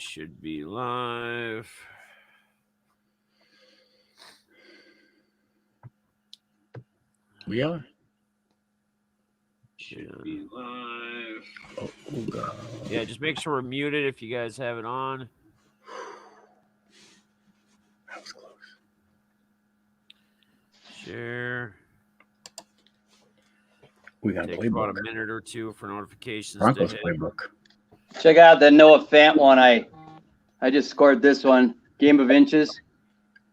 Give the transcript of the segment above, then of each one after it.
should be live. We are. Should be live. Oh, God. Yeah, just make sure we're muted if you guys have it on. That was close. Share. We got a Take playbook. about a minute or two for notifications. Broncos to hit. playbook. Check out the Noah Fant one. I just scored this one. Game of Inches.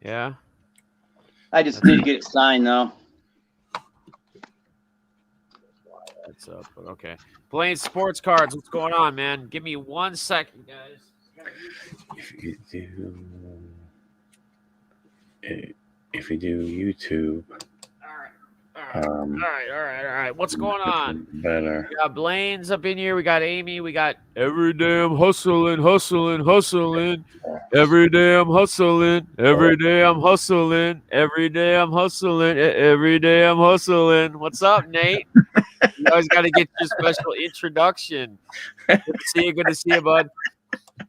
Yeah. I just need to get it signed though. That's up, but okay. Playing sports cards. What's going on, man? Give me 1 second, guys. If you do YouTube. All right. What's going on? Better. We got Blaine's up in here. We got Amy. We got every damn hustling. Every day I'm hustling. Every day I'm hustling. Every day I'm hustling. Every day I'm hustling. What's up, Nate? You always got to get your special introduction. Good to see you, bud.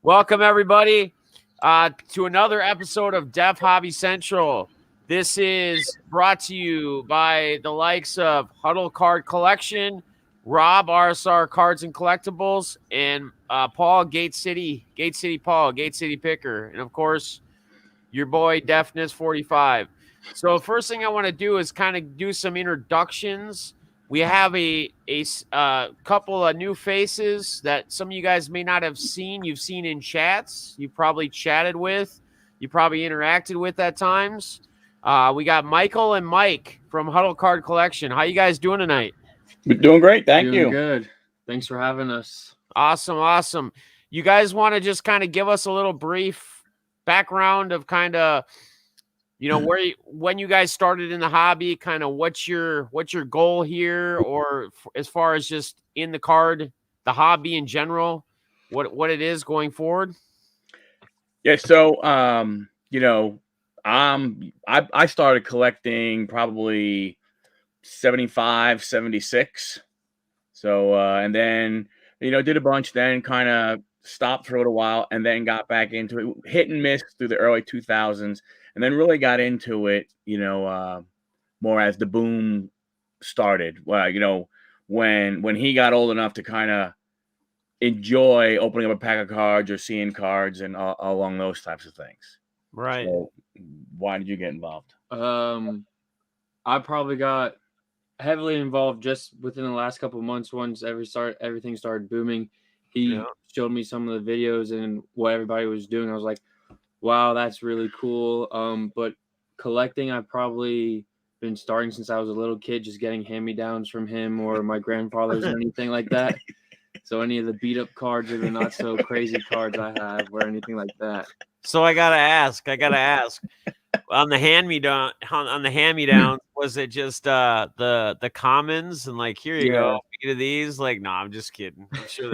Welcome, everybody, to another episode of Def Hobby Central. This is brought to you by the likes of Huddle Card Collection, Robb, RSR Cards and Collectibles, and Paul, Gate City Paul, Gate City Picker, and of course, your boy Deafness 45. So first thing I want to do is kind of do some introductions. We have a couple of new faces that some of you guys may not have seen. You've seen in chats. You probably chatted with. You probably interacted with at times. We got Michael and Mike from Huddle Card Collection. How you guys doing tonight? We're doing great. Thank you. Good. Thanks for having us. Awesome. You guys want to just kind of give us a little brief background of kind of, when you guys started in the hobby, kind of what's your goal here, or as far as just in the hobby in general, what it is going forward? Yeah. So, I started collecting probably 75, 76. So, and then, did a bunch, then kind of stopped for a little while and then got back into it, hit and miss through the early 2000s, and then really got into it, more as the boom started. Well, when he got old enough to kind of enjoy opening up a pack of cards or seeing cards and along those types of things. Right. So why did you get involved? I probably got heavily involved just within the last couple of months. Once everything started booming, he showed me some of the videos and what everybody was doing. I was like, wow, that's really cool. But collecting, I've probably been starting since I was a little kid, just getting hand-me-downs from him or my grandfather's or anything like that. So any of the beat-up cards or the not-so-crazy cards I have or anything like that. So I gotta ask. On the hand-me-down, was it just the commons and like, here you go, feed of these? Like, no, I'm just kidding. I'm sure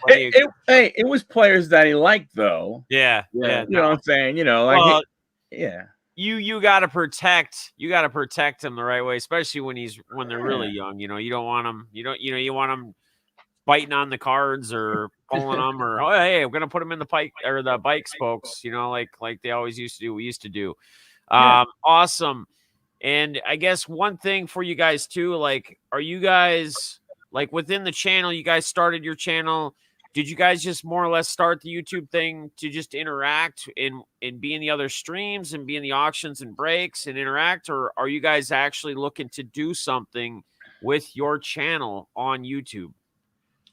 it was players that he liked, though. Yeah. You know what I'm saying? You gotta protect them the right way, especially when they're really young. You don't want them. You want them biting on the cards or pulling them, or hey, I'm gonna put them in the bike or the bike spokes. Like they always used to do. We used to do. Awesome. And I guess one thing for you guys too, like, are you guys like within the channel? You guys started your channel. Did you guys just more or less start the YouTube thing to just interact and be in the other streams and be in the auctions and breaks and interact, or are you guys actually looking to do something with your channel on YouTube?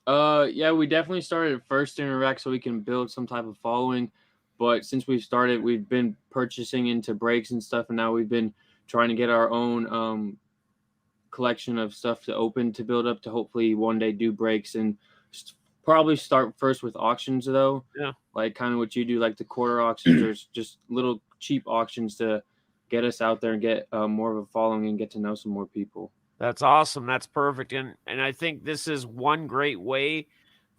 Yeah, we definitely started at first to interact so we can build some type of following. But since we've started, we've been purchasing into breaks and stuff, and now we've been trying to get our own collection of stuff to open to build up to hopefully one day do breaks and probably start first with auctions, though. Yeah. Like kind of what you do, like the quarter auctions or just little cheap auctions to get us out there and get more of a following and get to know some more people. That's awesome. That's perfect. And I think this is one great way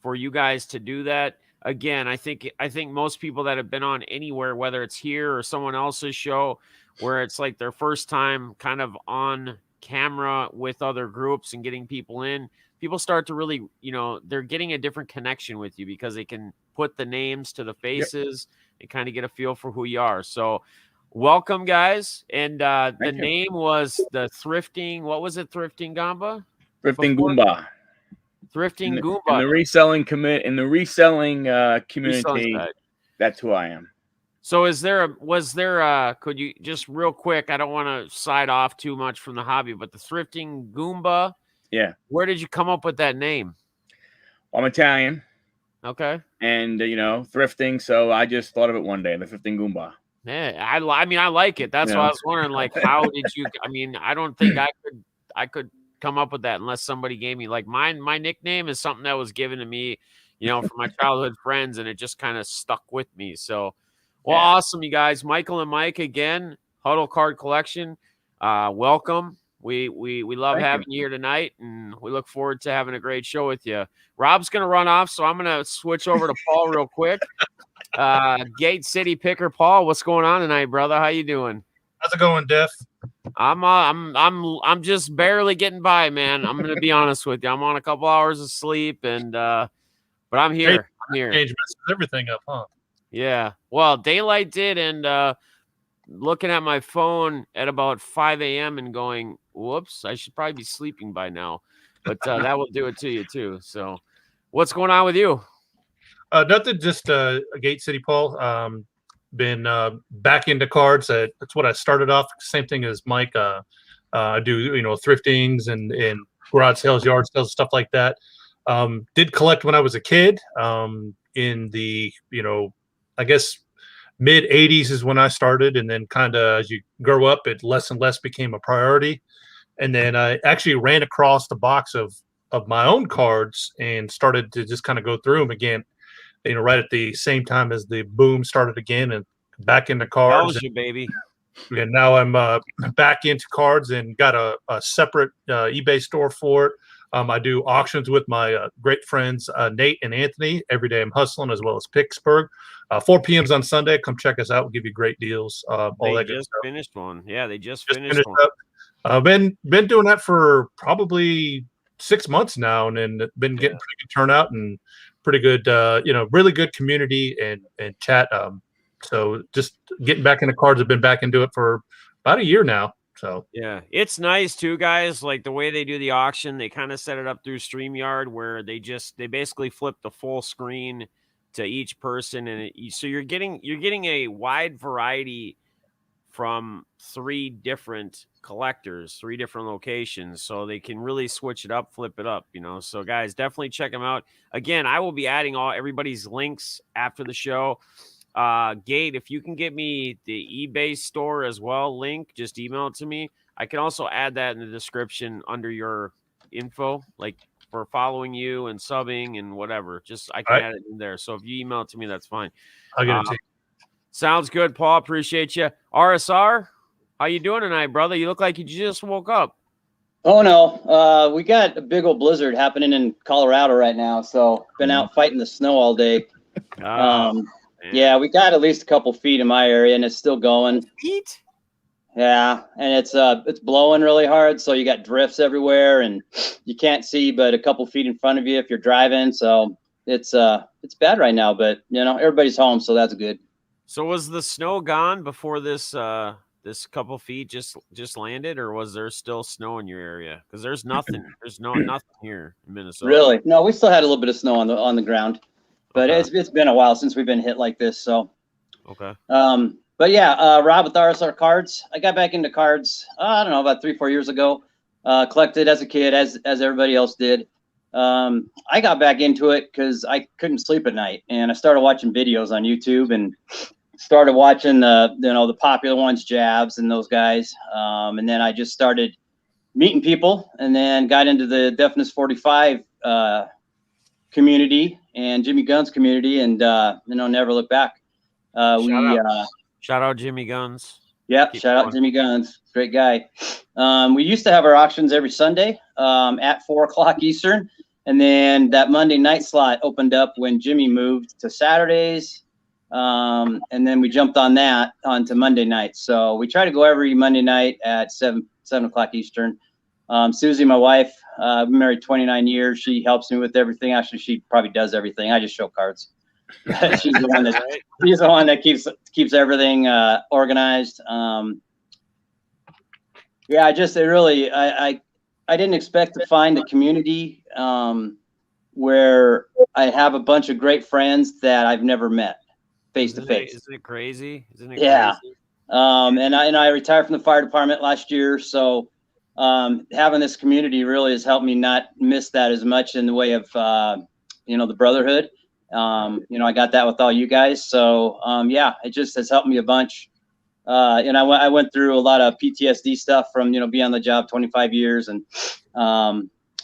for you guys to do that. Again, I think most people that have been on anywhere, whether it's here or someone else's show, where it's like their first time kind of on camera with other groups and getting people in, people start to really, they're getting a different connection with you because they can put the names to the faces and kind of get a feel for who you are. So welcome, guys. And the name was the Thrifting. What was it? Thrifting Gamba? Thrifting Goomba. Thrifting Goomba. In the reselling community, that's who I am. So could you just real quick, I don't want to side off too much from the hobby, but the Thrifting Goomba. Yeah. Where did you come up with that name? I'm Italian. Okay. And, thrifting. So I just thought of it one day, the Thrifting Goomba. Yeah. I mean, I like it. That's why I was wondering, like, how did you, I don't think I could come up with that unless somebody gave me, like, my nickname is something that was given to me, from my childhood friends, and it just kind of stuck with me. So, awesome, you guys. Michael and Mike again, Huddle Card Collection. Welcome. We love having you here tonight, and we look forward to having a great show with you. Robb's going to run off, so I'm going to switch over to Paul real quick. Gate City Picker Paul, what's going on tonight, brother? How you doing? How's it going, Def? I'm just barely getting by, man. I'm going to be honest with you. I'm on a couple hours of sleep, and but I'm here. I'm here. Change messes everything up, huh? Yeah. Well, daylight did, and looking at my phone at about 5 a.m. and going, whoops, I should probably be sleeping by now. But that will do it to you, too. So what's going on with you? Nothing, just Gate City, Paul. Been back into cards. That's what I started off. Same thing as Mike. I do, thriftings and garage sales, yard sales, stuff like that. Did collect when I was a kid. In the, I guess mid 80s is when I started, and then kind of as you grow up, it less and less became a priority. And then I actually ran across the box of my own cards and started to just kind of go through them again, right at the same time as the boom started again and back into cards. That was your baby. And now I'm back into cards and got a separate eBay store for it. I do auctions with my great friends, Nate and Anthony. Every day I'm hustling, as well as Pittsburgh. 4 p.m. on Sunday. Come check us out. We'll give you great deals. They just finished one. Yeah, they just finished one. I've been doing that for probably 6 months now, and been getting pretty good turnout and pretty good, really good community and chat. So just getting back into cards. I've been back into it for about a year now. So yeah, it's nice too, guys. Like the way they do the auction, they kind of set it up through StreamYard, where they basically flip the full screen to each person, and so you're getting a wide variety from 3 different collectors, 3 different locations, so they can really switch it up, flip it up, So guys, definitely check them out. Again, I will be adding everybody's links after the show. Gate, if you can get me the eBay store as well link, just email it to me. I can also add that in the description under your info, like for following you and subbing and whatever. Just I can add it in there. So if you email it to me, that's fine. I'll get it to you. Sounds good, Paul. Appreciate you. RSR, how you doing tonight, brother? You look like you just woke up. Oh no, we got a big old blizzard happening in Colorado right now. So been out fighting the snow all day. Yeah, we got at least a couple feet in my area, and it's still going. Feet? Yeah, and it's blowing really hard, so you got drifts everywhere, and you can't see but a couple feet in front of you if you're driving. So it's bad right now, but everybody's home, so that's good. So was the snow gone before this this couple feet just landed, or was there still snow in your area? Because there's nothing. There's nothing here in Minnesota. Really? No, we still had a little bit of snow on the ground. But it's been a while since we've been hit like this, so. Okay. But yeah, Robb with RSR Cards. I got back into cards, I don't know, about 3-4 years ago. Collected as a kid, as everybody else did. I got back into it because I couldn't sleep at night, and I started watching videos on YouTube and started watching the popular ones, Jabs and those guys. And then I just started meeting people, and then got into the Deafness 45 community and Jimmy Gunn's community, and never look back. Shout out Jimmy Guns. Yeah, shout out Jimmy Guns, great guy. We used to have our auctions every Sunday at 4 o'clock Eastern, and then that Monday night slot opened up when Jimmy moved to Saturdays, and then we jumped onto Monday night. So we try to go every Monday night at 7 o'clock Eastern. Susie, my wife, I've been married 29 years. She helps me with everything. Actually, she probably does everything. I just show cards. She's the one that she's the one that keeps everything organized. Yeah, I didn't expect to find a community where I have a bunch of great friends that I've never met face to face. Isn't it crazy? Isn't it Yeah. crazy? And I retired from the fire department last year, so having this community really has helped me not miss that as much in the way of the brotherhood. I got that with all you guys, so yeah, it just has helped me a bunch. And I went through a lot of PTSD stuff from being on the job 25 years, and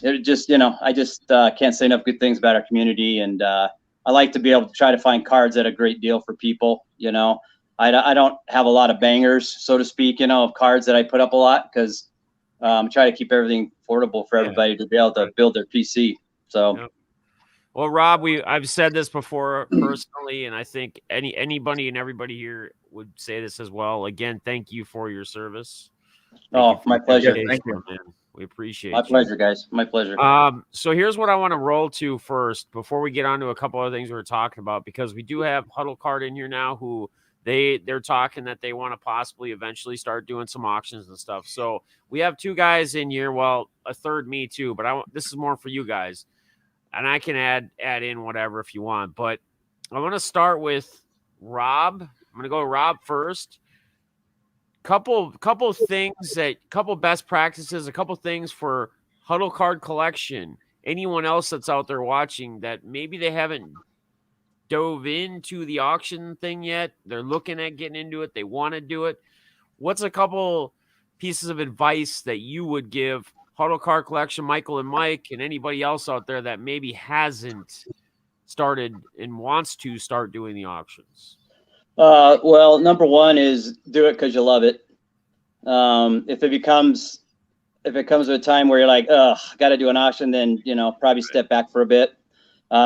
it just I just can't say enough good things about our community. And I like to be able to try to find cards at a great deal for people. I don't have a lot of bangers, so to speak, of cards that I put up a lot, because try to keep everything affordable for everybody to be able to build their PC. So. Yep. Well, Rob, I've said this before personally, and I think anybody and everybody here would say this as well. Again, thank you for your service. My pleasure. Yeah, thank you. Man. We appreciate My pleasure, guys. My pleasure. So here's what I want to roll to first before we get on to a couple other things we were talking about, because we do have Huddle Card in here now who they're talking that they want to possibly eventually start doing some auctions and stuff. So we have two guys in here. Well, a third me too, but this is more for you guys. And I can add in whatever if you want, but I want to start with Robb. I'm going to go Robb first. Couple best practices, a couple things for Huddle Card Collection. Anyone else that's out there watching that maybe they haven't dove into the auction thing yet, they're looking at getting into it, they want to do it. What's a couple pieces of advice that you would give Huddle Card Collection, Michael and Mike, and anybody else out there that maybe hasn't started and wants to start doing the auctions? Well, number one is do it because you love it. If it comes to a time where you're like, got to do an auction, then probably step back for a bit,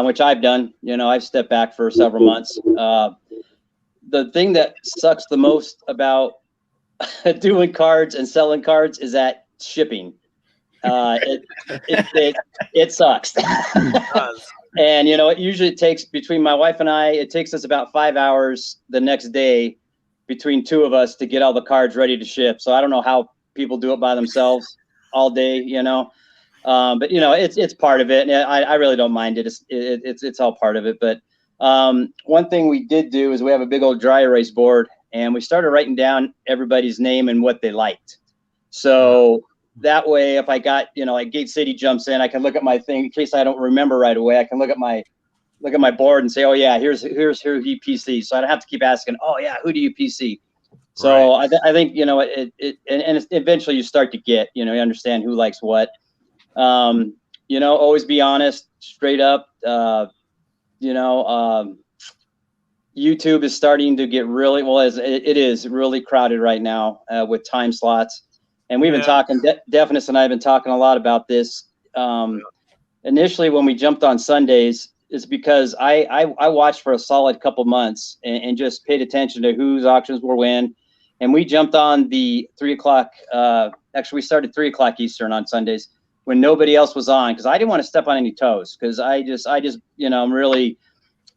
which I've done. I've stepped back for several months. The thing that sucks the most about doing cards and selling cards is that shipping. It sucks. And it usually takes, between my wife and I, it takes us about 5 hours the next day between two of us to get all the cards ready to ship. So I don't know how people do it by themselves all day, but it's part of it, and I really don't mind it. It's all part of it. But one thing we did do is we have a big old dry erase board, and we started writing down everybody's name and what they liked. So that way, if I got, like Gate City jumps in, I can look at my thing in case I don't remember right away. I can look at my board and say, oh yeah, here's who he PC. So I don't have to keep asking, oh yeah, who do you PC? So right. I think and eventually you start to get, you understand who likes what. Always be honest, straight up. YouTube is starting to get really it is really crowded right now with time slots. And we've been talking, Definus and I have been talking a lot about this. Initially, when we jumped on Sundays, it's because I watched for a solid couple months and just paid attention to whose auctions were when. And we jumped on the 3 o'clock. Actually, we started 3 o'clock Eastern on Sundays when nobody else was on, because I didn't want to step on any toes, because I just really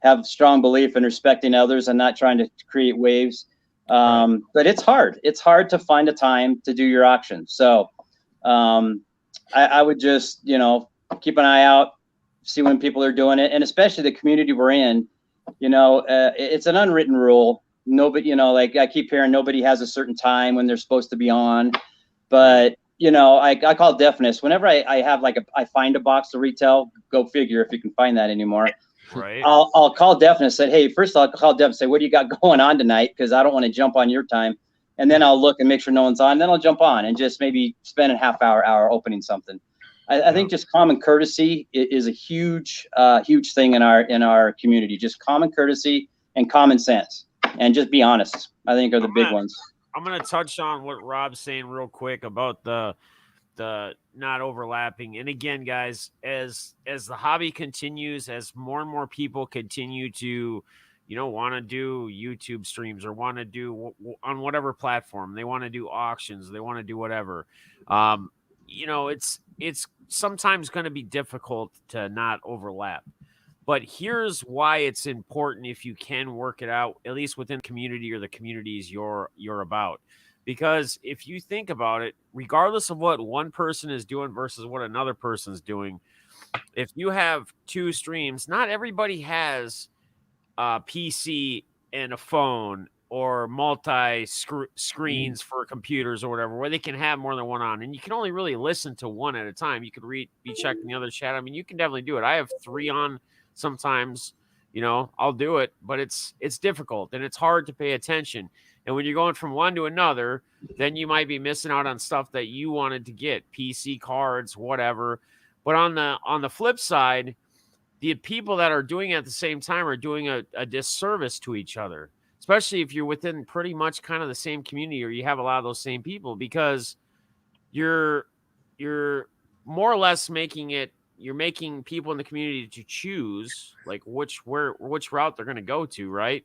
have strong belief in respecting others and not trying to create waves. But it's hard. It's hard to find a time to do your auction. So I would just, keep an eye out, see when people are doing it. And especially the community we're in, it's an unwritten rule. Nobody, like I keep hearing nobody has a certain time when they're supposed to be on. But, I call Definus. Whenever I have I find a box to retail, go figure if you can find that anymore. Right. I'll call Definus and say, hey, first I'll call Definus and say, what do you got going on tonight? Because I don't want to jump on your time. And then I'll look and make sure no one's on. Then I'll jump on and just maybe spend a half hour opening something. I think just common courtesy is a huge thing in our community. Just common courtesy and common sense, and just be honest, I think, are the big ones. I'm going to touch on what Rob's saying real quick about the not overlapping. And again, guys, as the hobby continues, as more and more people continue to, want to do YouTube streams or want to do on whatever platform, they want to do auctions, they want to do whatever. you know, it's sometimes going to be difficult to not overlap. But here's why it's important if you can work it out, at least within the community or the communities you're about. Because if you think about it, regardless of what one person is doing versus what another person's doing, if you have two streams, not everybody has a PC and a phone or multi screens for computers or whatever, where they can have more than one on, and you can only really listen to one at a time. You could be checking the other chat. I mean, you can definitely do it. I have 3 on sometimes. You know, I'll do it, but it's difficult and it's hard to pay attention. And when you're going from one to another, then you might be missing out on stuff that you wanted to get, PC cards, whatever. But on the flip side, the people that are doing it at the same time are doing a disservice to each other, especially if you're within pretty much kind of the same community or you have a lot of those same people, because you're more or less you're making people in the community to choose like which route they're going to go to, right?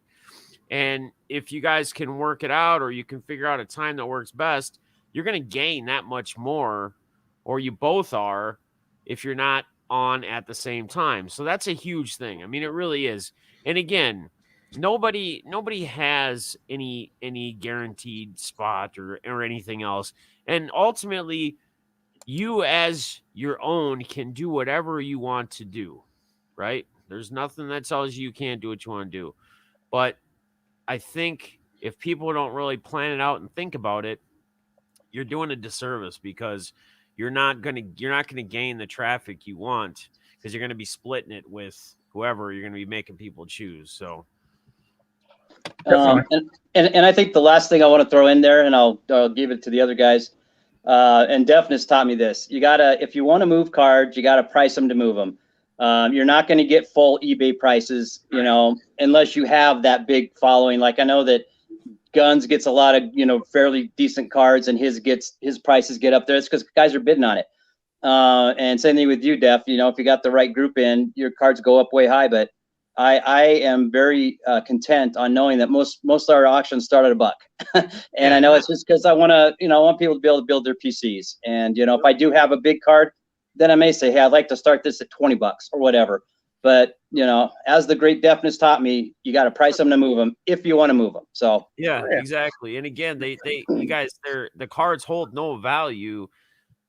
And if you guys can work it out or you can figure out a time that works best, you're going to gain that much more, or you both are, if you're not on at the same time. So that's a huge thing. I mean, it really is. And again, nobody has any guaranteed spot or anything else. And ultimately, you as your own can do whatever you want to do, right? There's nothing that tells you can't do what you want to do. But I think if people don't really plan it out and think about it, you're doing a disservice, because you're not gonna gain the traffic you want, because you're gonna be splitting it with whoever you're gonna be making people choose. So, and I think the last thing I want to throw in there, and I'll give it to the other guys. And Deafness taught me this. You gotta, if you want to move cards, you gotta price them to move them. You're not going to get full eBay prices, you know, unless you have that big following. Like I know that Guns gets a lot of, you know, fairly decent cards, and his prices get up there. It's because guys are bidding on it. And same thing with you, Def. You know, if you got the right group in, your cards go up way high. But I am very content on knowing that most of our auctions start at $1. And I know it's just because I want people to be able to build their PCs. And, you know, if I do have a big card, then I may say, hey, I'd like to start this at $20 or whatever. But, you know, as the great Deafness taught me, you got to price them to move them if you want to move them. So yeah, exactly. And again, you guys, the cards hold no value,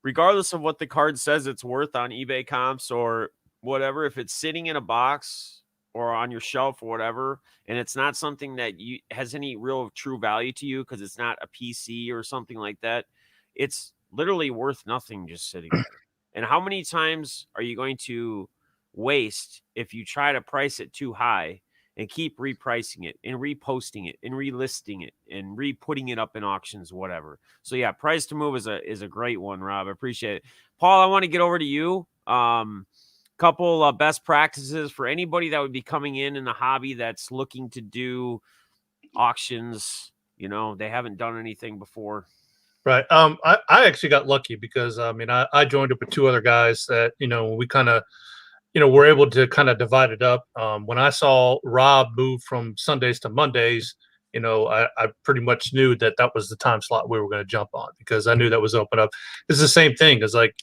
regardless of what the card says it's worth on eBay comps or whatever. If it's sitting in a box or on your shelf or whatever, and it's not something that has any real true value to you because it's not a PC or something like that, it's literally worth nothing just sitting there. And how many times are you going to waste if you try to price it too high and keep repricing it and reposting it and relisting it and re-putting it up in auctions, whatever? So yeah, price to move is a great one, Rob. I appreciate it. Paul, I want to get over to you. Couple best practices for anybody that would be coming in the hobby that's looking to do auctions. You know, they haven't done anything before. Right. I actually got lucky because I joined up with 2 other guys that, you know, we kind of, you know, we're able to kind of divide it up. When I saw Robb move from Sundays to Mondays, you know, I pretty much knew that was the time slot we were going to jump on, because I knew that was open up. It's the same thing as like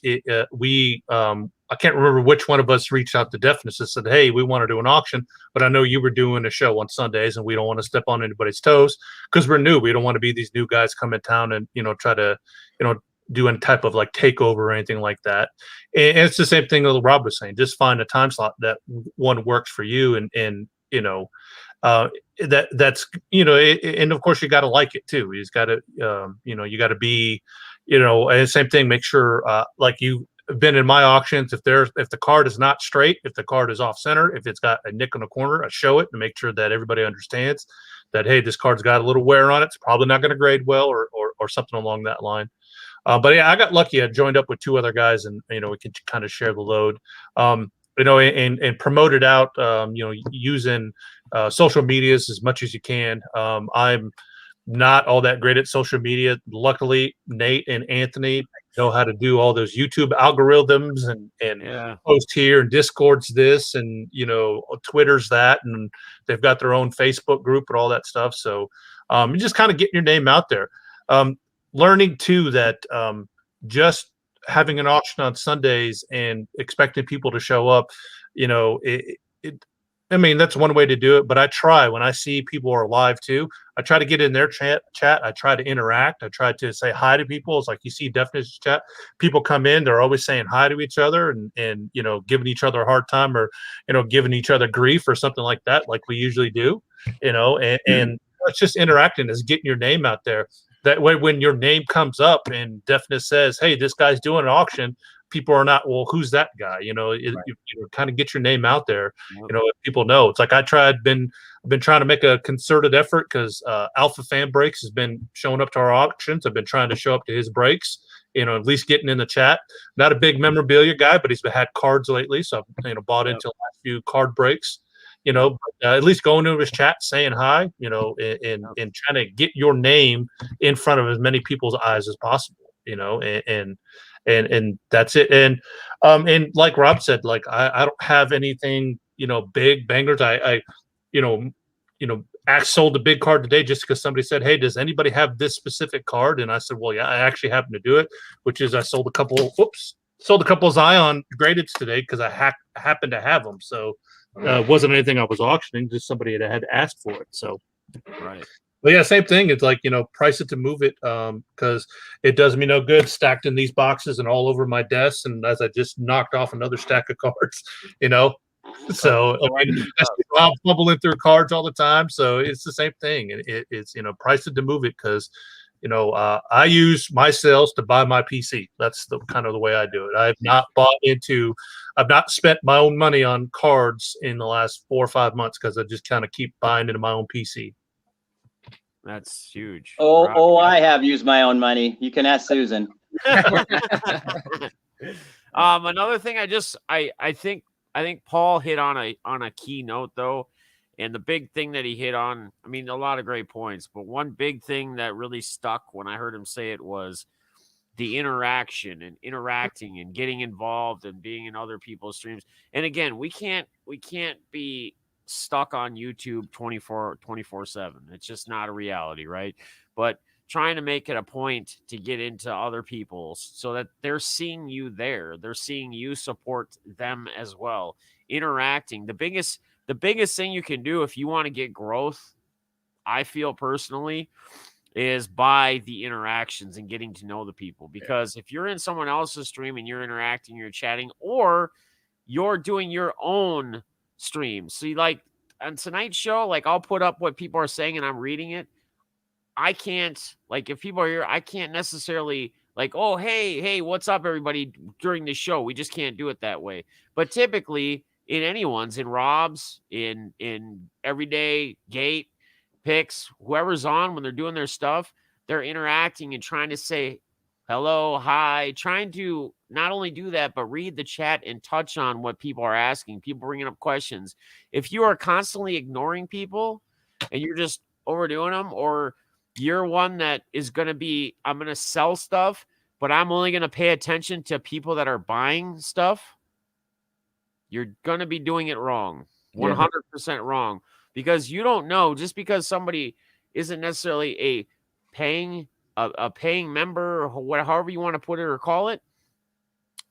I can't remember which one of us reached out to Deafness and said, hey, we want to do an auction, but I know you were doing a show on Sundays and we don't want to step on anybody's toes because we're new. We don't want to be these new guys come in town and, you know, try to, you know, do any type of like takeover or anything like that. And it's the same thing that Rob was saying. Just find a time slot that one works for you, and you know, that's, you know, and of course you got to like it too. He's got to, you know, you got to be, you know, and same thing. Make sure, like you've been in my auctions, if the card is not straight, if the card is off center, if it's got a nick on the corner, I show it to make sure that everybody understands that, hey, this card's got a little wear on it. It's probably not going to grade well, or something along that line. But yeah, I got lucky. I joined up with 2 other guys, and, you know, we could kind of share the load, you know, and promote it out, you know, using social medias as much as you can. I'm not all that great at social media. Luckily, Nate and Anthony know how to do all those YouTube algorithms and post here, and Discord's this, and, you know, Twitter's that, and they've got their own Facebook group and all that stuff. So you just kind of getting your name out there. Learning too that just having an auction on Sundays and expecting people to show up, I mean, that's one way to do it, but I try when I see people are live too. I try to get in their chat. I try to interact. I try to say hi to people. It's like you see Definition chat. People come in, they're always saying hi to each other and giving each other a hard time or giving each other grief or something like that, like we usually do. And it's just interacting, is getting your name out there. That way, when your name comes up and Definite says, "Hey, this guy's doing an auction," people are not, well, who's that guy? You kind of get your name out there. If people know. It's like I've been trying to make a concerted effort because Alpha Fan Breaks has been showing up to our auctions. I've been trying to show up to his breaks. At least getting in the chat. Not a big memorabilia guy, but he's had cards lately, so I've bought into the last few card breaks. But, at least going into his chat, saying hi, and trying to get your name in front of as many people's eyes as possible, and that's it. And like Rob said, like I don't have anything, big bangers. I sold a big card today just because somebody said, "Hey, does anybody have this specific card?" And I said, "Well, yeah, I actually happen to do it," which is I sold a couple of Zion gradeds today because I happened to have them. So it wasn't anything I was auctioning, just somebody that had asked for it. So, right. But yeah, same thing. It's like, price it to move it because it does me no good stacked in these boxes and all over my desk. And as I just knocked off another stack of cards, So I'm fumbling through cards all the time. So it's the same thing. It's price it to move it because I use my sales to buy my PC. That's the kind of the way I do it. I've not spent my own money on cards in the last 4 or 5 months because I just kind of keep buying into my own PC. That's huge. I have used my own money. You can ask Susan. Another thing I think Paul hit on a key note though. And the big thing that he hit on, I mean, a lot of great points, but one big thing that really stuck when I heard him say it was the interaction and interacting and getting involved and being in other people's streams. And again, we can't be stuck on YouTube 24/7. It's just not a reality, right? But trying to make it a point to get into other people's so that they're seeing you there. They're seeing you support them as well. Interacting. The biggest thing you can do if you want to get growth, I feel personally, is by the interactions and getting to know the people. Because if you're in someone else's stream and you're interacting, you're chatting, or you're doing your own stream. See, like on tonight's show, like I'll put up what people are saying and I'm reading it. I can't, like if people are here, I can't necessarily like, oh, hey, what's up, everybody, during the show. We just can't do it that way. But typically, in anyone's, in Robb's, in Everyday, Gate, Picks, whoever's on when they're doing their stuff, they're interacting and trying to say hello, hi, trying to not only do that, but read the chat and touch on what people are asking, people bringing up questions. If you are constantly ignoring people and you're just overdoing them, or you're one that is going to be, I'm going to sell stuff, but I'm only going to pay attention to people that are buying stuff, you're going to be doing it wrong, 100% wrong, because you don't know, just because somebody isn't necessarily a paying member, or however you want to put it or call it,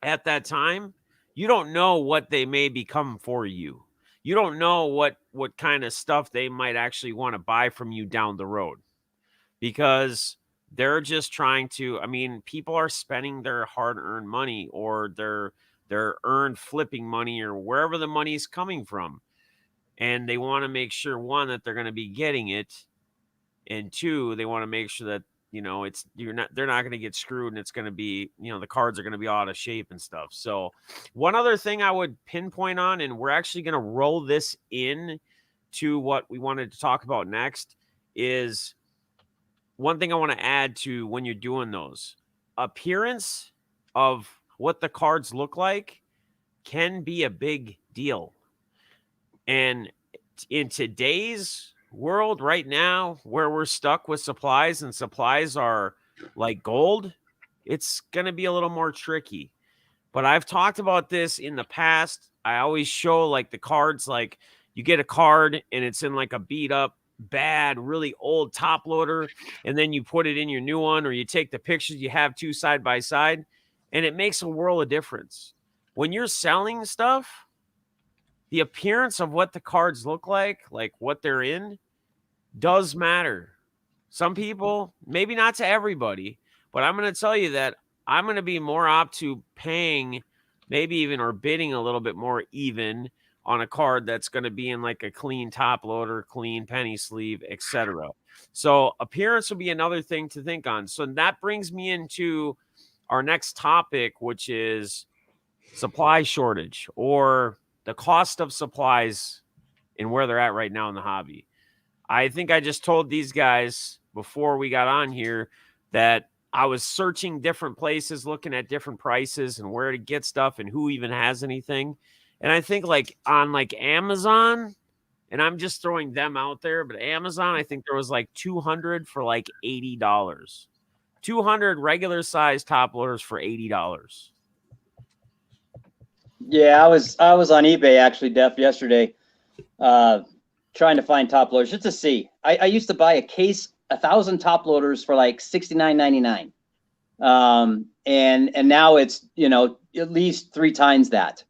at that time, you don't know what they may become for you. You don't know what kind of stuff they might actually want to buy from you down the road, because they're just trying to, I mean, people are spending their hard-earned money or their earned flipping money or wherever the money is coming from. And they want to make sure, one, that they're going to be getting it. And two, they want to make sure that, they're not going to get screwed and it's going to be, the cards are going to be out of shape and stuff. So one other thing I would pinpoint on, and we're actually going to roll this in to what we wanted to talk about next, is one thing I want to add to when you're doing those. Appearance of what the cards look like can be a big deal. And in today's world right now, where we're stuck with supplies and supplies are like gold, it's going to be a little more tricky. But I've talked about this in the past. I always show like the cards, like you get a card and it's in like a beat up, bad, really old top loader, and then you put it in your new one, or you take the pictures, you have two side by side. And it makes a world of difference. When you're selling stuff, the appearance of what the cards look like what they're in, does matter. Some people, maybe not to everybody, but I'm going to tell you that I'm going to be more apt to paying maybe even or bidding a little bit more even on a card that's going to be in like a clean top loader, clean penny sleeve, etc. So appearance will be another thing to think on. So that brings me into our next topic, which is supply shortage or the cost of supplies and where they're at right now in the hobby. I think I just told these guys before we got on here that I was searching different places, looking at different prices and where to get stuff and who even has anything. And I think like on like Amazon, and I'm just throwing them out there, but Amazon, I think there was like 200 for like $80. 200 regular size top loaders for $80. Yeah, I was on eBay actually, Def, yesterday, trying to find top loaders just to see. I used to buy a case, 1,000 top loaders for like $69.99, and now it's at least 3 times that.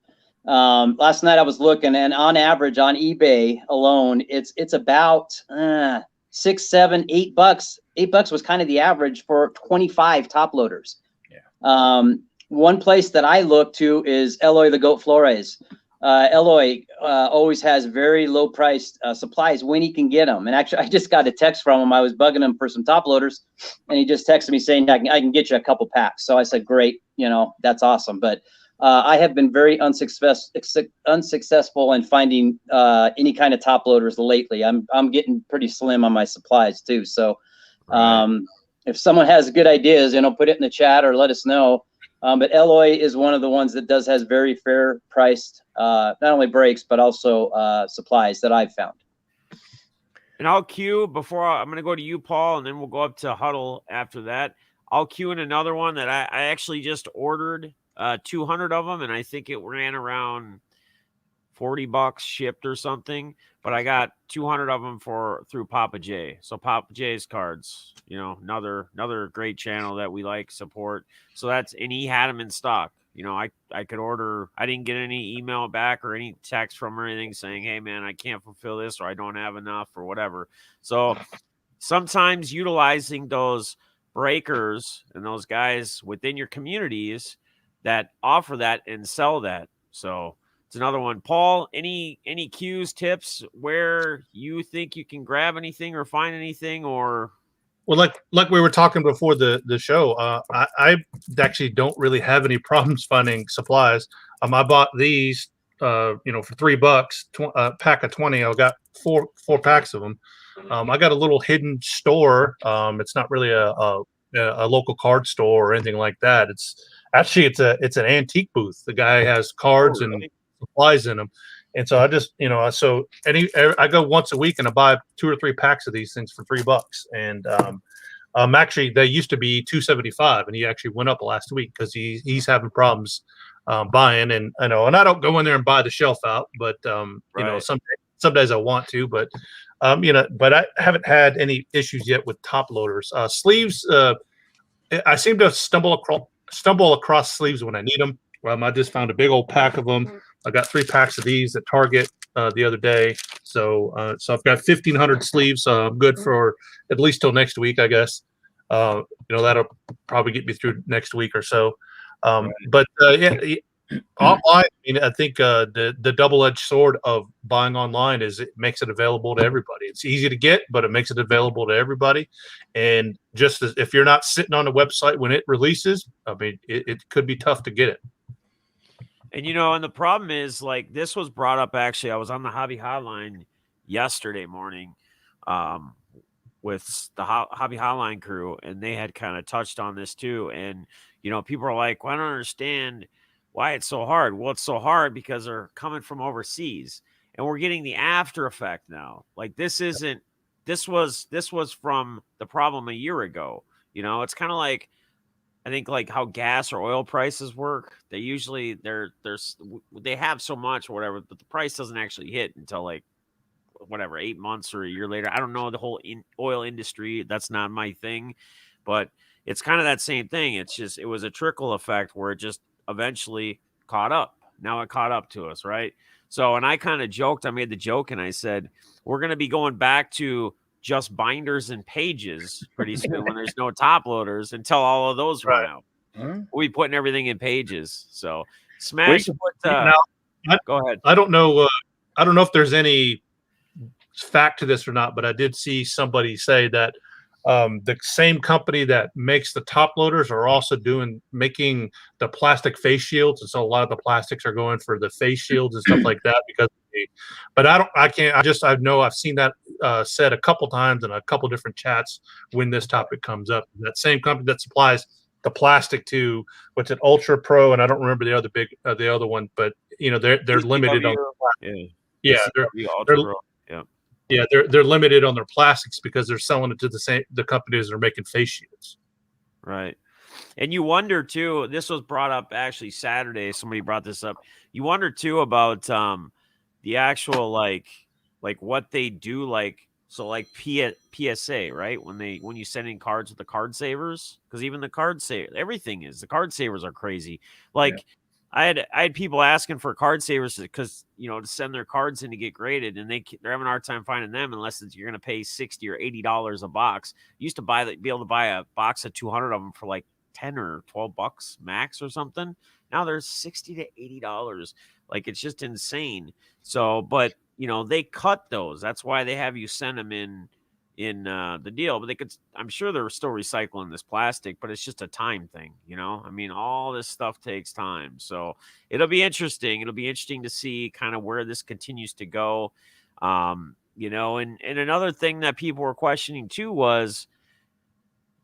Last night I was looking, and on average on eBay alone, it's about $6, $7, $8. $8 was kind of the average for 25 top loaders. Yeah. One place that I look to is Eloy the Goat Flores. Eloy always has very low priced supplies when he can get them. And actually, I just got a text from him. I was bugging him for some top loaders, and he just texted me saying, I can get you a couple packs. So I said, great, that's awesome. But I have been very unsuccessful in finding any kind of top loaders lately. I'm getting pretty slim on my supplies too. So if someone has good ideas, put it in the chat or let us know. But Eloy is one of the ones that has very fair priced, not only breaks, but also supplies that I've found. And I'll queue I'm going to go to you, Paul, and then we'll go up to Huddle after that. I'll queue in another one that I actually just ordered 200 of them, and I think it ran around $40 shipped or something, but I got 200 of them through Papa J. So Papa J's Cards, another great channel that we support. So and he had them in stock. I could order. I didn't get any email back or any text from or anything saying, hey man, I can't fulfill this, or I don't have enough or whatever. So sometimes utilizing those breakers and those guys within your communities that offer that and sell that. So it's another one. Paul, any cues, tips where you think you can grab anything or find anything? Or well, like we were talking before the show, I actually don't really have any problems finding supplies. I bought these for $3, pack of 20. I got four packs of them. I got a little hidden store. It's not really a local card store or anything like that. It's an antique booth. The guy has cards and supplies in them, and so I just I go once a week and I buy 2 or 3 packs of these things for $3. And actually they used to be $2.75, and he actually went up last week because he's having problems buying. And I don't go in there and buy the shelf out, but some days I want to, but but I haven't had any issues yet with top loaders. Sleeves, I seem to stumble across sleeves when I need them. I just found a big old pack of them. I got 3 packs of these at Target the other day. So I've got 1,500 sleeves. So I'm good for at least till next week, I guess. That'll probably get me through next week or so. But online, I think the double-edged sword of buying online is it makes it available to everybody. It's easy to get, but it makes it available to everybody. And just as if you're not sitting on the website when it releases, it could be tough to get it. And and the problem is, this was brought up, actually, I was on the Hobby Hotline yesterday morning with the Hobby Hotline crew, and they had kind of touched on this too. And, people are like, well, I don't understand why it's so hard. Well, it's so hard because they're coming from overseas, and we're getting the after effect now. This was from the problem a year ago. It's kind of like, I think how gas or oil prices work. They usually they have so much or whatever, but the price doesn't actually hit until 8 months or a year later. I don't know the whole oil industry. That's not my thing, but it's kind of that same thing. It's just, it was a trickle effect where it just eventually caught up. Now it caught up to us, right? So, and I kind of joked, I made the joke and I said, we're going to be going back to just binders and pages pretty soon when there's no top loaders until all of those run out. We'll be putting everything in pages. So Smash, now, go ahead. I don't know. I don't know if there's any fact to this or not, but I did see somebody say that the same company that makes the top loaders are also making the plastic face shields, and so a lot of the plastics are going for the face shields and stuff like that. But I know I've seen that said a couple times in a couple different chats when this topic comes up. That same company that supplies the plastic to what's it, Ultra Pro, and I don't remember the other one, but they're limited on. They're limited on their plastics because they're selling it to the companies that are making face shields. Right. And you wonder too, this was brought up actually Saturday. Somebody brought this up. You wonder too about the actual like what they do, like PSA, right? When you send in cards with the card savers, because even the card savers, the card savers are crazy. Like I had people asking for card savers because to send their cards in to get graded, and they're having a hard time finding them unless you're going to pay $60 or $80 a box. You used to be able to buy a box of 200 of them for like $10 or $12 max or something. Now they're $60 to $80. Like, it's just insane. So, but they cut those. That's why they have you send them in the deal. But I'm sure they're still recycling this plastic, but it's just a time thing. I mean, all this stuff takes time. So it'll be interesting. It'll be interesting to see kind of where this continues to go. And another thing that people were questioning too was,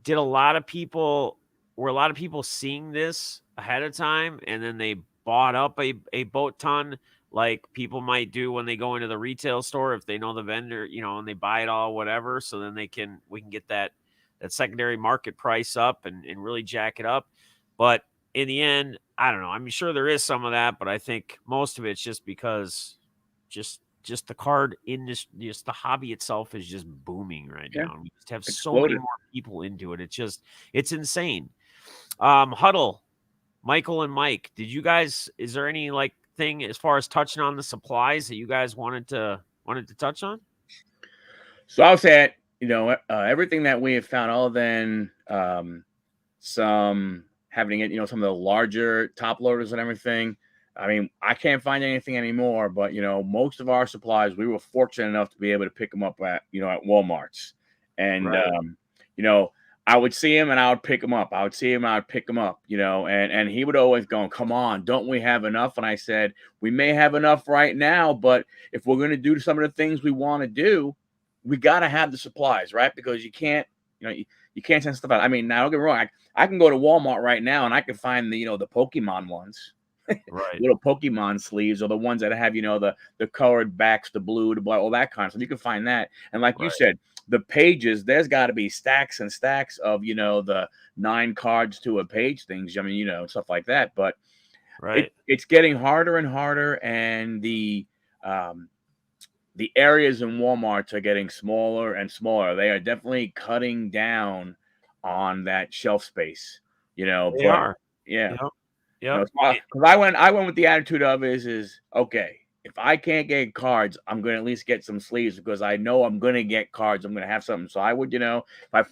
were a lot of people seeing this ahead of time and then they bought up a boat ton like people might do when they go into the retail store if they know the vendor, and they buy it all, whatever. So then we can get that secondary market price up and really jack it up. But in the end, I don't know. I'm sure there is some of that, but I think most of it's just because just the card industry, just the hobby itself is just booming right now. We just have so many more people into it. It's insane. Huddle, Michael and Mike, is there any thing as far as touching on the supplies that you guys wanted to touch on? So I'll say, everything that we have found, other than some having it, some of the larger top loaders and everything. I mean, I can't find anything anymore, but most of our supplies, we were fortunate enough to be able to pick them up at Walmart's, and right. I would see him and I would pick him up. I would see him, I would pick him up, and he would always go, "Come on, don't we have enough?" And I said, "We may have enough right now, but if we're going to do some of the things we want to do, we got to have the supplies, right? Because you can't, you can't send stuff out. I mean, now don't get me wrong, I can go to Walmart right now and I can find the Pokemon ones." Right. Little Pokemon sleeves, or the ones that have, the colored backs, the blue, the black, all that kind of stuff. You can find that. And like you said, the pages, there's got to be stacks and stacks of, the 9 cards to a page things. I mean, stuff like that. But it's getting harder and harder. And the areas in Walmart are getting smaller and smaller. They are definitely cutting down on that shelf space, They are. Yeah. Yeah, because I went with the attitude of is okay. If I can't get cards, I'm going to at least get some sleeves because I know I'm going to get cards. I'm going to have something. So I would, if I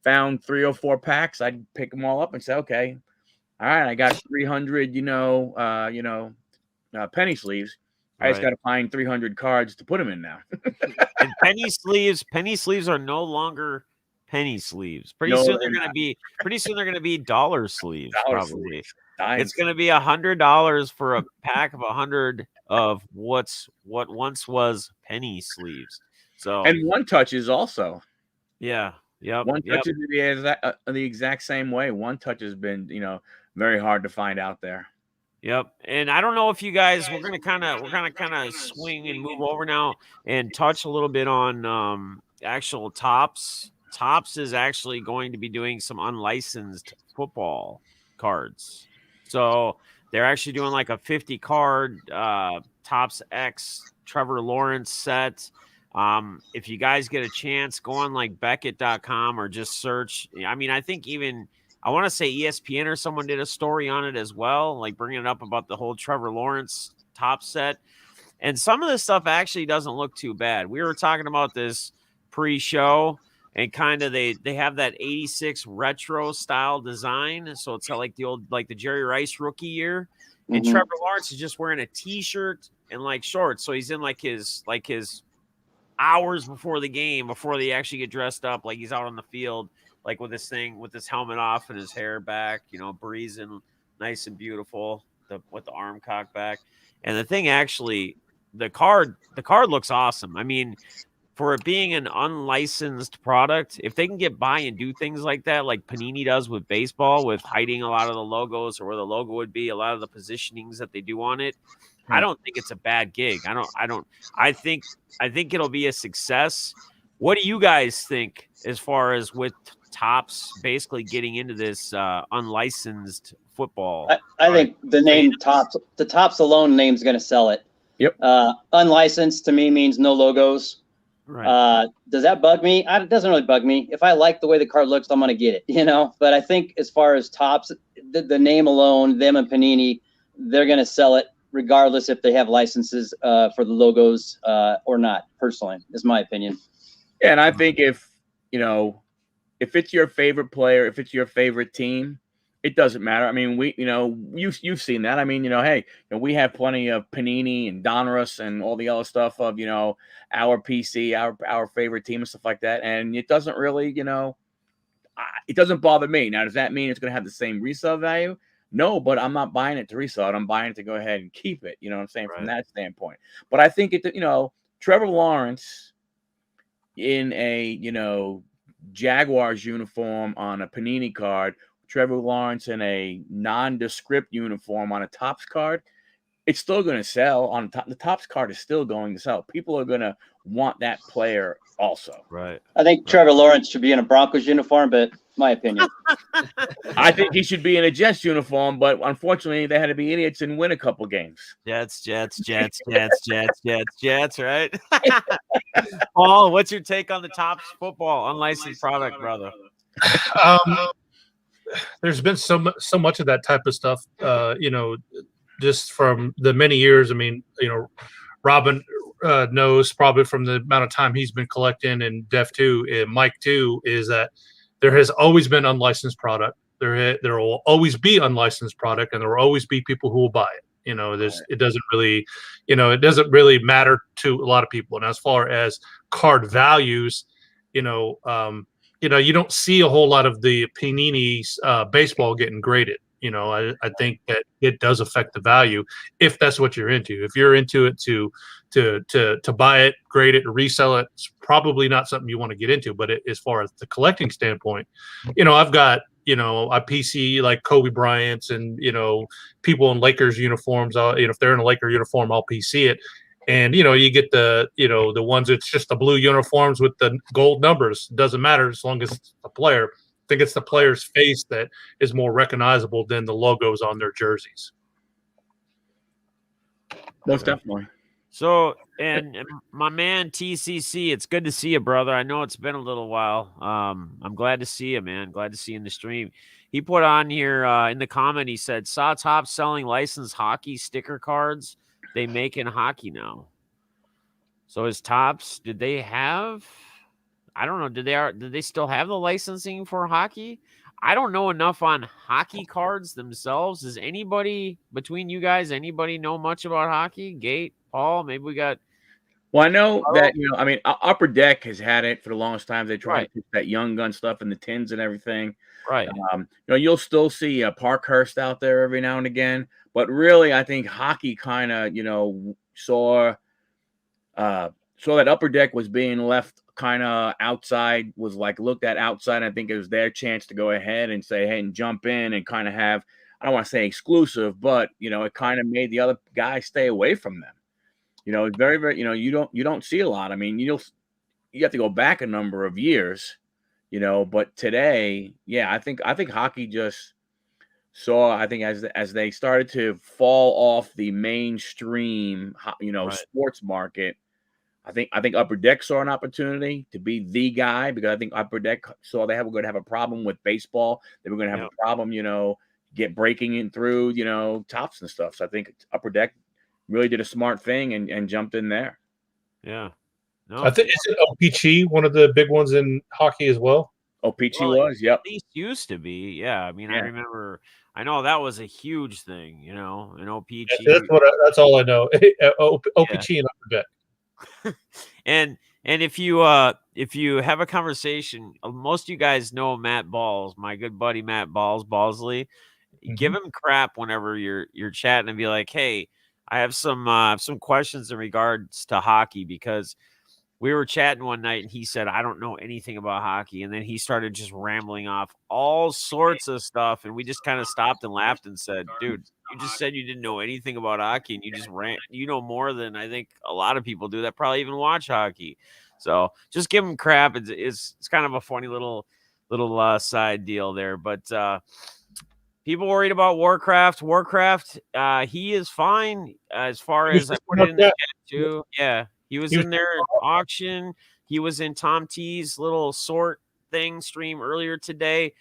found 3 or 4 packs, I'd pick them all up and say, okay, all right, I got 300, penny sleeves. I just got to find 300 cards to put them in now. And penny sleeves are no longer penny sleeves. Pretty soon they're going to be dollar sleeves. Probably. It's going to be $100 for a pack of 100 of what once was penny sleeves. So, and one touches also. Yeah. Yep. One touch is the exact same way. One touch has been, very hard to find out there. Yep. And I don't know if you guys, we're gonna kind of swing and move over now and touch a little bit on actual Topps. Topps is actually going to be doing some unlicensed football cards. So they're actually doing like a 50 card Topps X Trevor Lawrence set. If you guys get a chance, go on like Beckett.com or just search. I mean, I think even I want to say ESPN or someone did a story on it as well, like bringing it up about the whole Trevor Lawrence top set. And some of this stuff actually doesn't look too bad. We were talking about this pre-show, and kind of they have that 86 retro style design. So it's like the old, like the Jerry Rice rookie year. And Trevor Lawrence is just wearing a t-shirt and like shorts. So he's in like his hours before the game, before they actually get dressed up, like he's out on the field, like with this thing, with his helmet off and his hair back, you know, breezing nice and beautiful, with the arm cocked back. And the thing actually, the card looks awesome. I mean, for it being an unlicensed product, if they can get by and do things like that, like Panini does with baseball, with hiding a lot of the logos or where the logo would be, a lot of the positionings that they do on it, I don't think it's a bad gig. I think it'll be a success. What do you guys think as far as with Topps basically getting into this unlicensed football? I think the name Topps, the Topps alone name's going to sell it. Yep. Unlicensed to me means no logos. Right. Does that bug me? It doesn't really bug me. If I like the way the card looks, I'm going to get it, you know? But I think as far as Topps, the name alone, them and Panini, they're going to sell it regardless if they have licenses for the logos or not, personally, is my opinion. Yeah, and I think if it's your favorite player, if it's your favorite team, it doesn't matter. I mean, you've seen that. I mean, hey, we have plenty of Panini and Donruss and all the other stuff of, our PC, our favorite team and stuff like that. And it doesn't really, it doesn't bother me. Now, does that mean it's going to have the same resale value? No, but I'm not buying it to resell it. I'm buying it to go ahead and keep it. You know what I'm saying? From that standpoint. But I think Trevor Lawrence in a, Jaguars uniform on a Panini card, Trevor Lawrence in a nondescript uniform on a Topps card, it's still going to sell. The Topps card is still going to sell. People are going to want that player also. Right. I think Trevor Lawrence should be in a Broncos uniform, but my opinion. I think he should be in a Jets uniform, but unfortunately they had to be idiots and win a couple games. Jets, right? Paul, what's your take on the Topps football unlicensed product, brother? There's been so much of that type of stuff, just from the many years. I mean, Robin knows probably from the amount of time he's been collecting, and Def too, and Mike too, is that there has always been unlicensed product. There will always be unlicensed product, and there will always be people who will buy it. It doesn't really matter to a lot of people. And as far as card values, you don't see a whole lot of the Panini's baseball getting graded. I think that it does affect the value if that's what you're into. If you're into it to buy it, grade it, resell it, it's probably not something you want to get into. But as far as the collecting standpoint, I've got I PC like Kobe Bryant's and people in Lakers uniforms. If they're in a Laker uniform, I'll PC it. And you get the the ones that's just the blue uniforms with the gold numbers. It doesn't matter as long as it's the player. I think it's the player's face that is more recognizable than the logos on their jerseys. Most definitely. So, and my man TCC, it's good to see you, brother. I know it's been a little while. I'm glad to see you, man. Glad to see you in the stream. He put on here in the comment, he said, saw Topps selling licensed hockey sticker cards they make in hockey now. So is Topps, did they have, I don't know, did they still have the licensing for hockey? I don't know enough on hockey cards themselves. Does anybody between you guys, anybody know much about hockey? Gate, Paul, maybe we got. Well, I know that, I mean, Upper Deck has had it for the longest time. They tried to put that Young Gun stuff in the tins and everything. Right. You'll still see Parkhurst out there every now and again. But really, I think hockey kind of, saw that Upper Deck was being left kind of outside, was like looked at outside. I think it was their chance to go ahead and say, hey, and jump in and kind of have, I don't want to say exclusive, but, it kind of made the other guys stay away from them. It's very, very, you don't see a lot. I mean, you have to go back a number of years, but today, yeah, I think hockey just saw, I think as they started to fall off the mainstream, sports market, I think Upper Deck saw an opportunity to be the guy, because I think Upper Deck saw they were going to have a problem with baseball. They were going to have a problem, get breaking in through, tops and stuff. So I think Upper Deck really did a smart thing and jumped in there. Yeah. No. I think isn't OPC one of the big ones in hockey as well? OPC was, yep. At least used to be. Yeah. I mean, Yeah. I remember, I know that was a huge thing, an OPC. That's all I know. OPC and Upper Deck. and if you have a conversation, most of you guys know Matt Balls, my good buddy Matt Balsley. Give him crap whenever you're chatting and be like, hey, I have some questions in regards to hockey, because we were chatting one night and he said, I don't know anything about hockey. And then he started just rambling off all sorts of stuff. And we just kind of stopped and laughed and said, dude, you just said you didn't know anything about hockey, and you just you know more than I think a lot of people do that probably even watch hockey. So just give him crap. It's kind of a funny little side deal there. But people worried about Warcraft. He is fine as far as I put it in the chat too. Yeah. He was in their auction. He was in Tom T's little sort thing stream earlier today.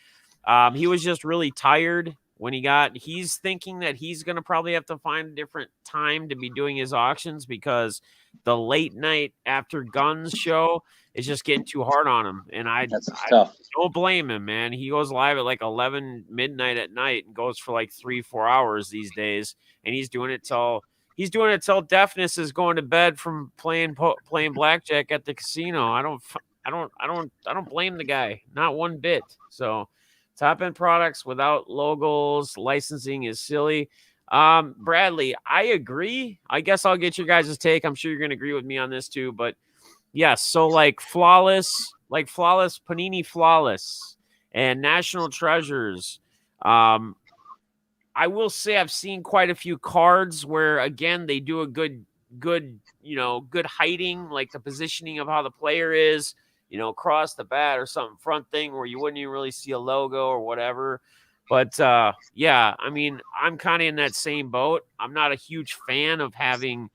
He was just really tired when he's thinking that he's going to probably have to find a different time to be doing his auctions, because the late night after guns show is just getting too hard on him. And I don't blame him, man. He goes live at like 11 midnight at night and goes for like 3-4 hours these days. And he's doing it till deafness is going to bed from playing blackjack at the casino. I don't blame the guy, not one bit. So top end products without logos, licensing is silly. Bradley, I agree. I guess I'll get your guys' take. I'm sure you're going to agree with me on this too, but yes. So like flawless Panini Flawless and National Treasures. I will say I've seen quite a few cards where, again, they do a good hiding, like the positioning of how the player is, across the bat or something front thing where you wouldn't even really see a logo or whatever. But yeah, I mean, I'm kind of in that same boat. I'm not a huge fan of having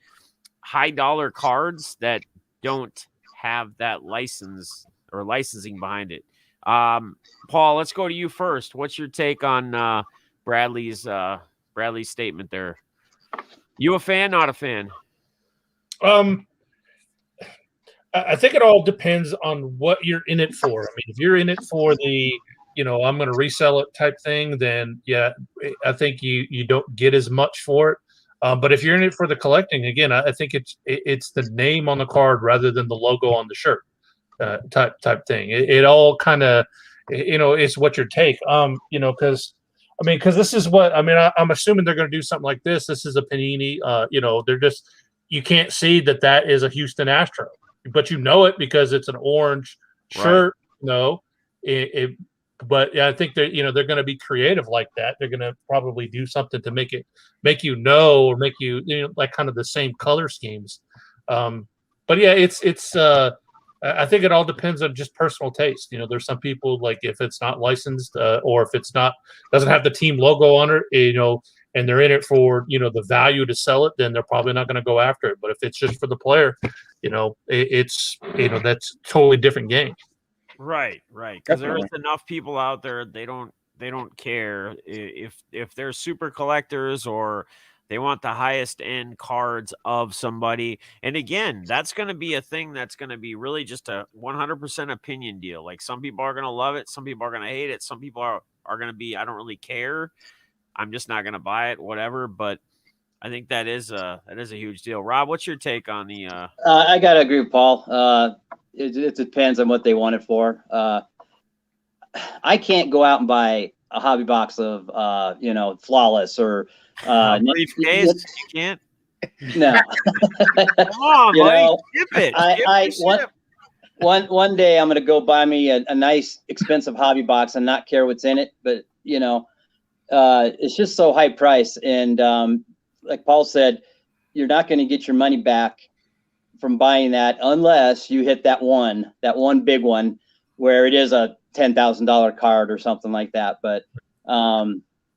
high dollar cards that don't have that license or licensing behind it. Paul, let's go to you first. What's your take on Bradley's statement there? You a fan, not a fan? I think it all depends on what you're in it for. I mean, if you're in it for the, I'm going to resell it type thing, then yeah, I think you don't get as much for it. But if you're in it for the collecting, again, I think it's the name on the card rather than the logo on the shirt type thing. It all kind of, it's what your take. Because this is what I'm assuming they're going to do something like this. This is a Panini. They're just, you can't see that is a Houston Astro, but it because it's an orange shirt. Right. But yeah, I think they're going to be creative like that. They're going to probably do something to make you or make you like kind of the same color schemes. But yeah, it's I think it all depends on just personal taste. There's some people, like, if it's not licensed or if it's doesn't have the team logo on it, and they're in it for, the value to sell it, then they're probably not going to go after it. But if it's just for the player, it's that's a totally different game. Right. Because there's enough people out there, they don't care if they're super collectors or they want the highest end cards of somebody. And again, that's going to be a thing that's going to be really just a 100% opinion deal. Like, some people are going to love it, some people are going to hate it, some people are going to be, I don't really care, I'm just not going to buy it, whatever. But I think that is a huge deal. Rob, what's your take on the I gotta agree with Paul. It depends on what they want it for. I can't go out and buy a hobby box of Flawless or briefcase. You can't. No. Come on, buddy. Skip it. One day I'm gonna go buy me a nice expensive hobby box and not care what's in it. But it's just so high price, and like Paul said, you're not going to get your money back from buying that unless you hit that one big one where it is a $10,000 card or something like that. But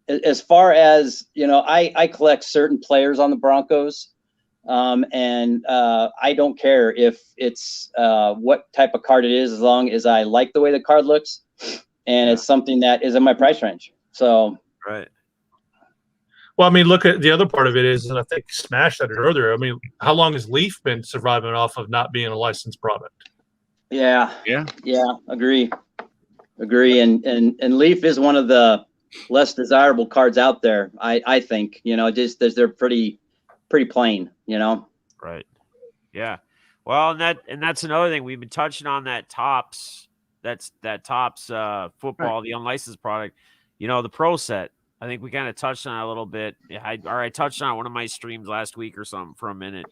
as far as I collect certain players on the Broncos, And I don't care if it's what type of card it is, as long as I like the way the card looks, and it's something that is in my price range. So Right. Well, I mean, look at the other part of it is, and I think Smash said it earlier. I mean, how long has Leaf been surviving off of not being a licensed product? yeah, Yeah. agree. And Leaf is one of the less desirable cards out there. I think, just they're pretty plain, Right. Yeah. Well, and that's another thing we've been touching on, that Tops. That Tops football, the unlicensed product. The Pro Set. I think we kind of touched on it a little bit. I touched on it one of my streams last week or something for a minute.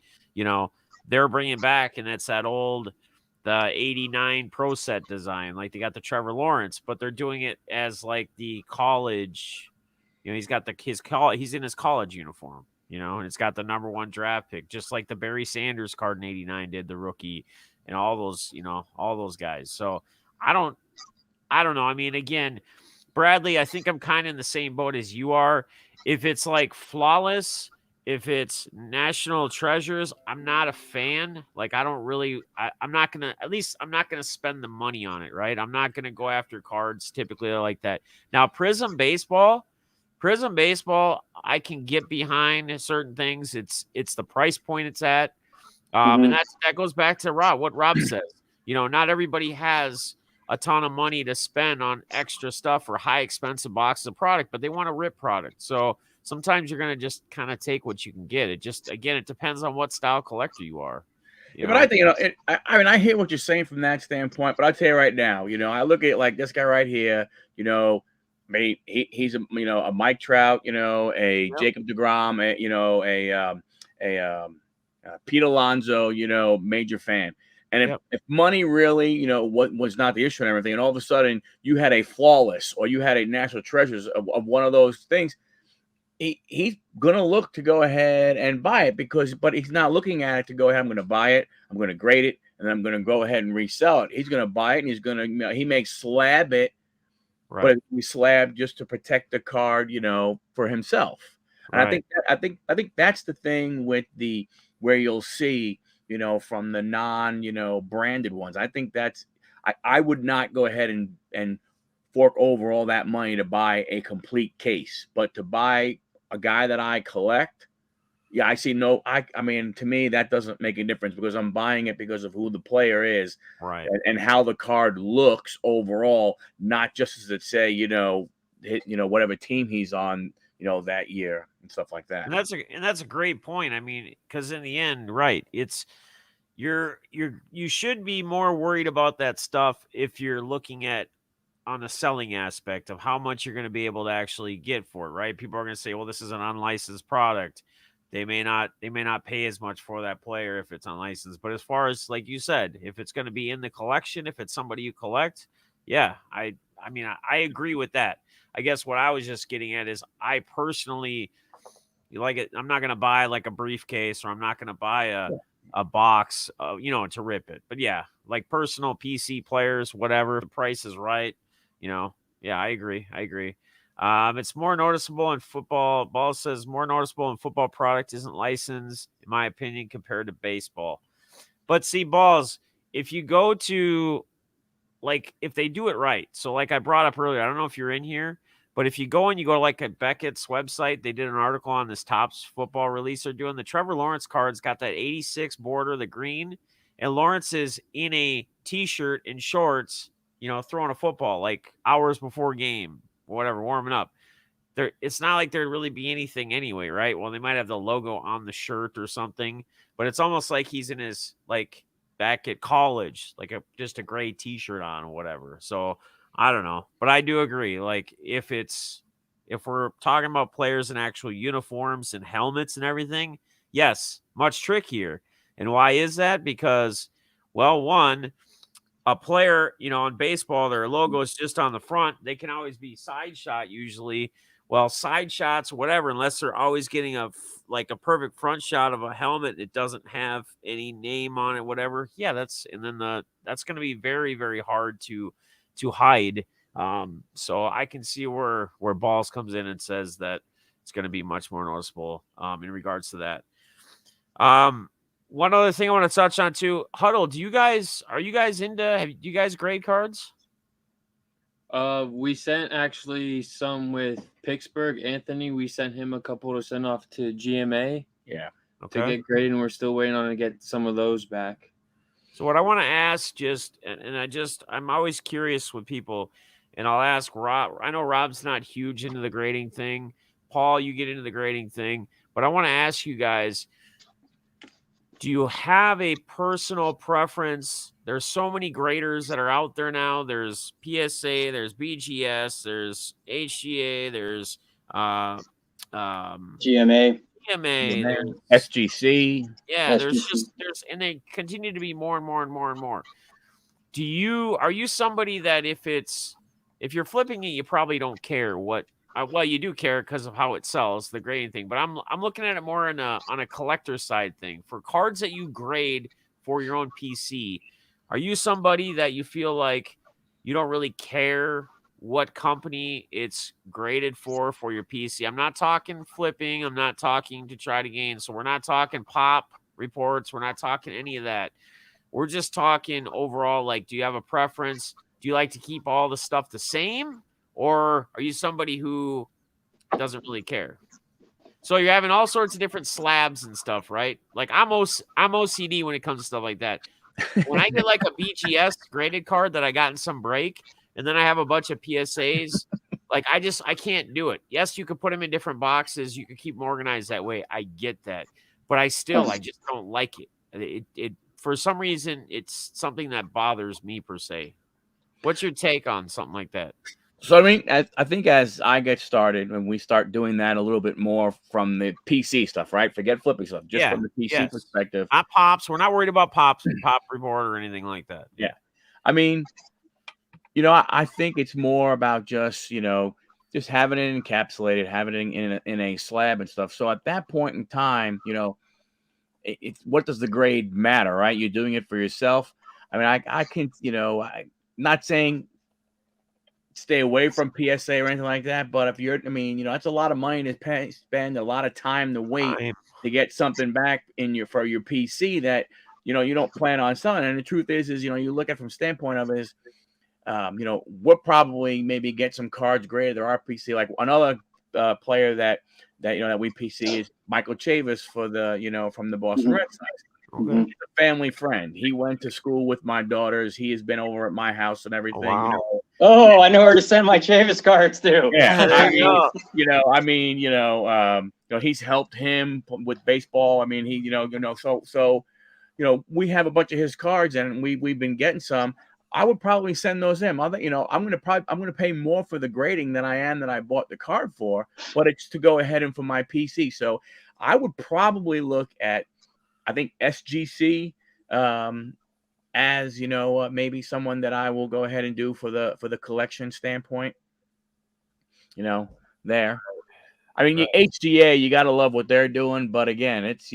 They're bringing back, and it's that old, the 89 Pro Set design. Like they got the Trevor Lawrence, but they're doing it as like the college. He's got he's in his college uniform. And it's got the number 1 draft pick, just like the Barry Sanders card in 89 did, the rookie, and all those guys. So I don't know. I mean, again, Bradley, I think I'm kind of in the same boat as you are. If it's like flawless, if it's national treasures, I'm not a fan. Like, I don't really, I'm not going to spend the money on it, right? I'm not going to go after cards typically like that. Now, Prism Baseball, I can get behind certain things. It's the price point it's at. And that goes back to what Rob says. Not everybody has a ton of money to spend on extra stuff or high expensive boxes of product, but they want a rip product. So sometimes you're going to just kind of take what you can get. It just, again, it depends on what style collector you are. But I think, I mean, I hear what you're saying from that standpoint, but I'll tell you right now, I look at like this guy right here, he's a Mike Trout, a Jacob deGrom, a Pete Alonso, major fan. And if money really, what was not the issue and everything, and all of a sudden you had a flawless or you had a national treasures of one of those things, he's gonna look to go ahead and buy it but he's not looking at it to go ahead. I'm gonna buy it, I'm gonna grade it, and then I'm gonna go ahead and resell it. He's gonna buy it and he's gonna, he may slab it. Right. But we slab just to protect the card, for himself. And right. I think that's the thing with where you'll see, from the non, branded ones. I think I would not go ahead and fork over all that money to buy a complete case, but to buy a guy that I collect, I see I mean, to me, that doesn't make a difference because I'm buying it because of who the player is, right, and how the card looks overall, not just as it say, whatever team he's on, that year and stuff like that. And that's a great point. I mean, because in the end, right, it's you should be more worried about that stuff if you're looking at on the selling aspect of how much you're going to be able to actually get for it, right? People are going to say, well, this is an unlicensed product. They may not pay as much for that player if it's unlicensed. But as far as, like you said, if it's going to be in the collection, if it's somebody you collect, yeah, I mean, I agree with that. I guess what I was just getting at is I personally like it. I'm not going to buy like a briefcase, or I'm not going to buy a box, to rip it. But yeah, like personal PC players, whatever, the price is right. Yeah, I agree. It's more noticeable in football. Ball says more noticeable in football product isn't licensed, in my opinion, compared to baseball. But see, Balls, if you go to, like, if they do it right. So like I brought up earlier, I don't know if you're in here, but if you go and you go to like a Beckett's website, they did an article on this Topps football release they're doing. The Trevor Lawrence card's got that 86 border, the green, and Lawrence is in a t-shirt and shorts, throwing a football like hours before game, whatever, warming up. It's not like there'd really be anything anyway, right? Well, they might have the logo on the shirt or something, but it's almost like he's in his, like, back at college, like just a gray t-shirt on or whatever. So I don't know, but I do agree. Like if we're talking about players in actual uniforms and helmets and everything, yes, much trickier. And why is that? Because, well, one, a player, in baseball, their logo is just on the front. They can always be side shot usually. Well, side shots, whatever, unless they're always getting a perfect front shot of a helmet, it doesn't have any name on it, whatever. Yeah, that's going to be very, very hard to hide. So I can see where Balls comes in and says that it's going to be much more noticeable in regards to that. One other thing I want to touch on too, Huddle. Do you guys do you guys grade cards? We sent actually some with Pittsburgh. Anthony, we sent him a couple to send off to GMA. Yeah. To get graded, and we're still waiting on to get some of those back. So what I want to ask, I'm always curious with people, and I'll ask Rob. I know Rob's not huge into the grading thing. Paul, you get into the grading thing, but I want to ask you guys, do you have a personal preference? There's so many graders that are out there now. There's PSA, there's BGS, there's HGA, there's GMA. there's SGC. Yeah, SGC. there's and they continue to be more and more and more and more. Are you somebody that if you're flipping it, you probably don't care what well, you do care because of how it sells, the grading thing, but I'm looking at it more on a collector side thing. For cards that you grade for your own PC, are you somebody that you feel like you don't really care what company it's graded for your PC? I'm not talking flipping. I'm not talking to try to gain. So we're not talking pop reports. We're not talking any of that. We're just talking overall, like, do you have a preference? Do you like to keep all the stuff the same? Or are you somebody who doesn't really care? So you're having all sorts of different slabs and stuff, right? Like I'm OCD when it comes to stuff like that. When I get like a BGS graded card that I got in some break, and then I have a bunch of PSAs, like I can't do it. Yes, you could put them in different boxes. You could keep them organized that way. I get that. But I just don't like it. It for some reason, it's something that bothers me per se. What's your take on something like that? So, I mean, I think as I get started and we start doing that a little bit more from the PC stuff, right? Forget flipping stuff, just from the PC perspective. Not pops. We're not worried about pops and pop report or anything like that. Yeah. I mean, I think it's more about just having it encapsulated, having it in a slab and stuff. So at that point in time, it's what does the grade matter, right? You're doing it for yourself. I mean, I can, I'm not saying stay away from PSA or anything like that, but if that's a lot of money to spend, a lot of time to wait to get something back for your PC that you don't plan on selling. And the truth is you look at it from standpoint of is we'll probably maybe get some cards graded or our PC. Like another player that we PC is Michael Chavis for the from the Boston Red Sox. Okay. He's a family friend. He went to school with my daughters. He has been over at my house and everything. Oh, wow. Oh, I know where to send my Chavis cards to. Yeah, he's helped him with baseball. I mean, so we have a bunch of his cards and we've been getting some. I would probably send those in. I'm gonna pay more for the grading than I bought the card for, but it's to go ahead and for my PC. So I would probably look at, I think SGC as maybe someone that I will go ahead and do for the collection standpoint. There. I mean, HGA, you gotta love what they're doing, but again, it's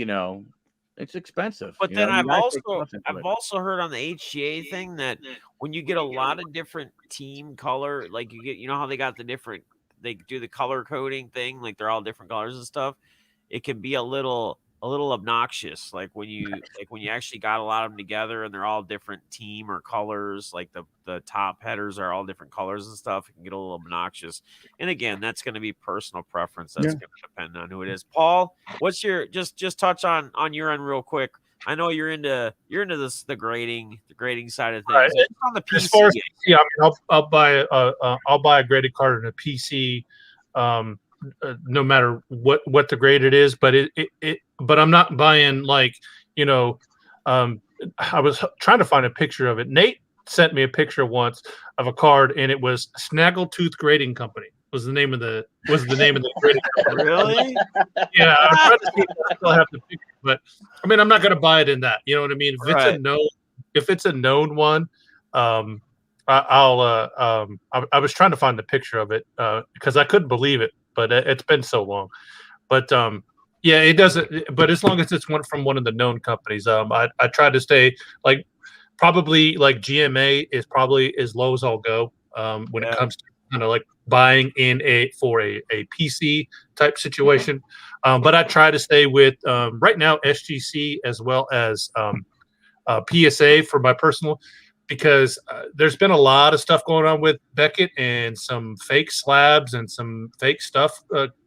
it's expensive. But then I've also heard on the HGA thing that when you get a lot of different team color, like you get, how they got they do the color coding thing, like they're all different colors and stuff. It can be a little obnoxious, like when you actually got a lot of them together and they're all different team or colors, like the top headers are all different colors and stuff. It can get a little obnoxious, and again, that's going to be personal preference. That's going to depend on who it is. Paul, what's your just touch on your end real quick? I know you're into the grading side of things. Right. On the PC, as far as PC, I mean, I'll buy a graded card in a PC. No matter what the grade it is, but but I'm not buying like, I was trying to find a picture of it. Nate sent me a picture once of a card and it was Snaggletooth Grading Company was the name of the grading company. Really? Yeah, I'm trying to see if I still have the picture, but I mean, I'm not going to buy it in that. You know what I mean? If it's a known one, I was trying to find the picture of it because I couldn't believe it. But it's been so long. But yeah, it doesn't. But as long as it's from one of the known companies, I try to stay like probably like GMA is probably as low as I'll go when it comes to like buying in for a PC type situation. But I try to stay with right now SGC as well as PSA for my personal, because there's been a lot of stuff going on with Beckett and some fake slabs and some fake stuff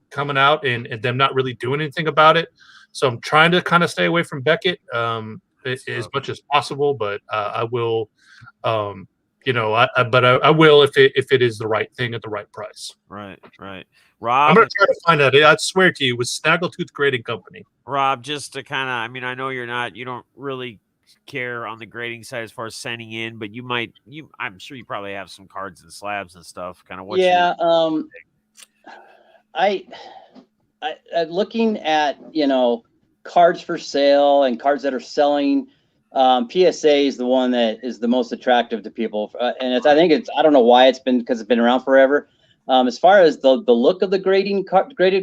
coming out and them not really doing anything about it. So I'm trying to kind of stay away from Beckett as much as possible, but I will, I will if it is the right thing at the right price. Right. I'm Robb, gonna try to find out. I swear to you, with Snaggletooth Grading Company. Robb, just to kind of, I mean, I know you don't really care on the grading side as far as sending in, but I'm sure you probably have some cards and slabs and stuff. Kind of what? Yeah. I looking at cards for sale and cards that are selling. PSA is the one that is the most attractive to people, and I don't know why because it's been around forever. As far as the look of the graded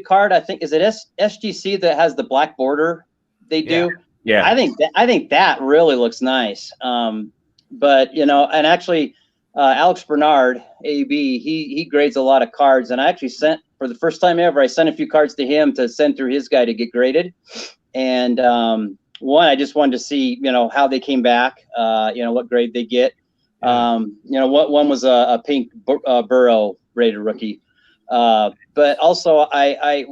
card, I think is it SGC that has the black border. They do. Yeah. I think that really looks nice. But and actually, Alex Bernard, AB, he grades a lot of cards, and I actually sent for the first time ever. I sent a few cards to him to send through his guy to get graded, and one I just wanted to see how they came back, what grade they get. What one was a pink Burrow rated rookie, but also I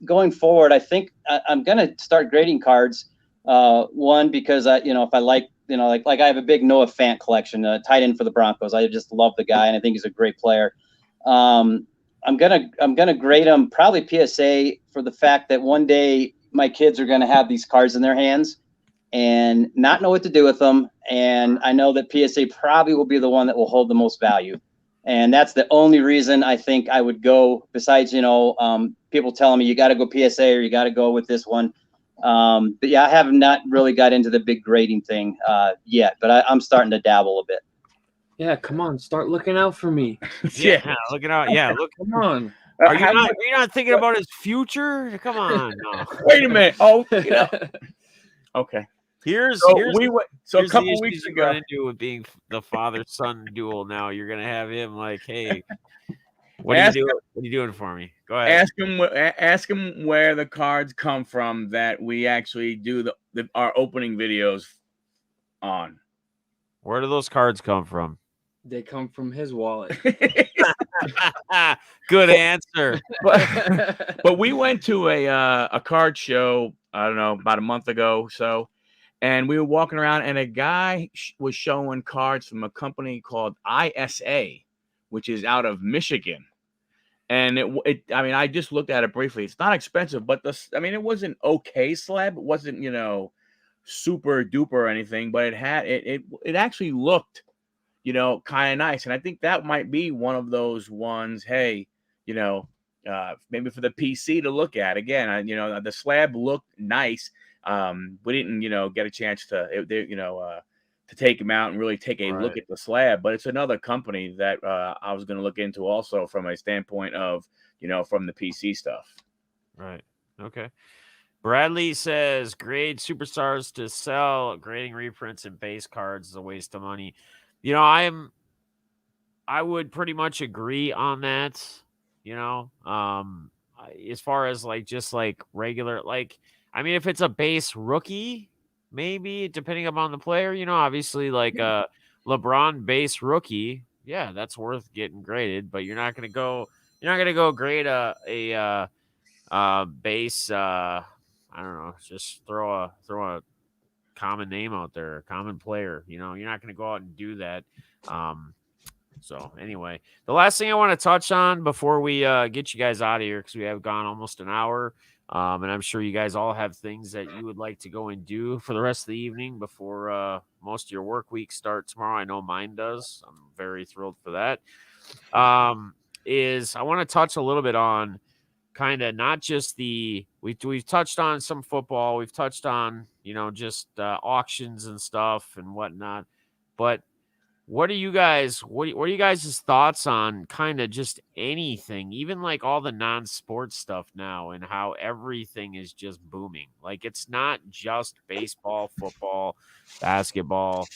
going forward, I think I'm gonna start grading cards. One, because if I like, like I have a big Noah Fant collection, tight end for the Broncos. I just love the guy, and I think he's a great player. I'm gonna grade him probably PSA for the fact that one day my kids are gonna have these cards in their hands and not know what to do with them. And I know that PSA probably will be the one that will hold the most value. And that's the only reason I think I would go, besides, people telling me you got to go PSA or you got to go with this one. But yeah, I have not really got into the big grading thing yet, but I'm starting to dabble a bit. Yeah, come on, start looking out for me. Yeah, looking out. Yeah, look, come on. Are you not thinking about his future? Come on. No. Wait a minute. Oh, okay. Here's a couple the weeks you ago, run into with being the father-son duel. Now you're gonna have him like, hey, what are you doing for me? Go ahead. Ask him where the cards come from that we actually do our opening videos on. Where do those cards come from? They come from his wallet. Good answer. But we went to a card show, I don't know, about a month ago, so. And we were walking around, and a guy was showing cards from a company called ISA, which is out of Michigan. And I just looked at it briefly. It's not expensive, but it was an okay slab. It wasn't, super duper or anything, but it actually looked, kind of nice. And I think that might be one of those ones. Hey, maybe for the PC to look at again. The slab looked nice. We didn't, get a chance to take him out and really take a look at the slab, but it's another company that I was going to look into also from a standpoint of, from the PC stuff. Right. Okay. Bradley says grade superstars to sell. Grading reprints and base cards is a waste of money. I would pretty much agree on that. As far as just regular, if it's a base rookie, maybe depending upon the player, obviously a LeBron base rookie, yeah, that's worth getting graded. But you're not gonna go grade a base. I don't know, just throw a common name out there, a common player. You're not gonna go out and do that. So anyway, the last thing I want to touch on before we get you guys out of here, because we have gone almost an hour. And I'm sure you guys all have things that you would like to go and do for the rest of the evening before most of your work week start tomorrow. I know mine does. I'm very thrilled for that. I want to touch a little bit on kind of not just we've touched on some football. We've touched on, just auctions and stuff and whatnot. But what are you guys' thoughts on kind of just anything, even all the non-sports stuff now and how everything is just booming? It's not just baseball, football, basketball,